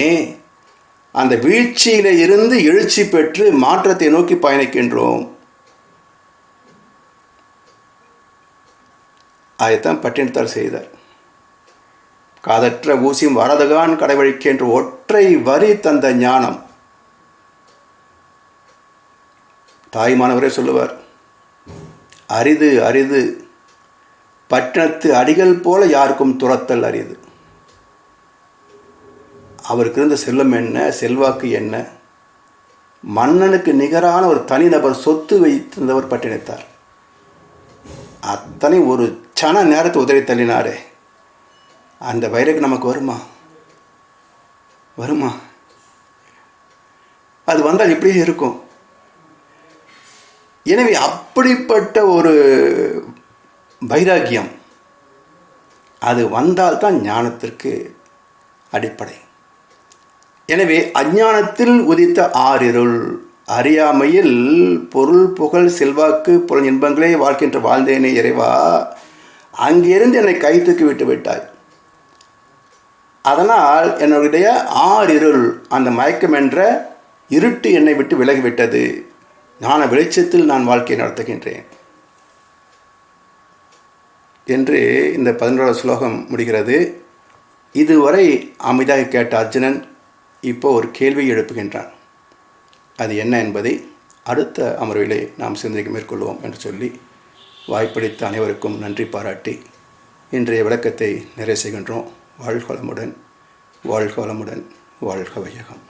அந்த வீழ்ச்சியில இருந்து எழுச்சி பெற்று மாற்றத்தை நோக்கி பயணிக்கின்றோம். அதைத்தான் பட்டினத்தார் செய்தார். காதற்ற ஊசியும் வரதகான் கடைவழிக்கு என்று ஒற்றை வரி தந்த ஞானம். தாய்மானவரே சொல்லுவார், அரிது அரிது பட்டினத்து அடிகள் போல யாருக்கும் துரத்தல் அரிது. அவருக்கு இருந்த செல்வம் என்ன, செல்வாக்கு என்ன, மன்னனுக்கு நிகரான ஒரு தனிநபர் சொத்து வைத்திருந்தவர் பட்டினத்தார். அத்தனை ஒரு சன நேரத்தை உதறி தள்ளினாரே, அந்த வயலுக்கு நமக்கு வருமா? வருமா? அது வந்தால் இப்படியே இருக்கும். எனவே அப்படிப்பட்ட ஒரு வைராக்கியம் அது வந்தால்தான் ஞானத்திற்கு அடிப்படை. எனவே அஞ்ஞானத்தில் உதித்த ஆறிருள், அறியாமையில் பொருள், புகழ், செல்வாக்கு, புலன் இன்பங்களே வாழ்க்கின்ற வாழ்ந்தேனே இறைவா, அங்கிருந்து என்னை கை தூக்கி விட்டு விட்டாய். அதனால் என்னுடைய ஆறிருள், அந்த மயக்கம் என்ற இருட்டு என்னை விட்டு விலகிவிட்டது. ஞான வெளிச்சத்தில் நான் வாழ்க்கையை நடத்துகின்றேன் என்று இந்த 11வது ஸ்லோகம் முடிகிறது. இதுவரை அமைதியாக கேட்ட அர்ஜுனன் இப்போ ஒரு கேள்வியை எழுப்புகின்றான். அது என்ன என்பதை அடுத்த அமர்விலே நாம் சிந்தனைக்கு மேற்கொள்வோம் என்று சொல்லி வாய்ப்பளித்த அனைவருக்கும் நன்றி பாராட்டி இன்றைய விளக்கத்தை நிறைவு செய்கின்றோம். வாழ்க வளமுடன், வாழ்க வளமுடன், வாழ்க வையகம்.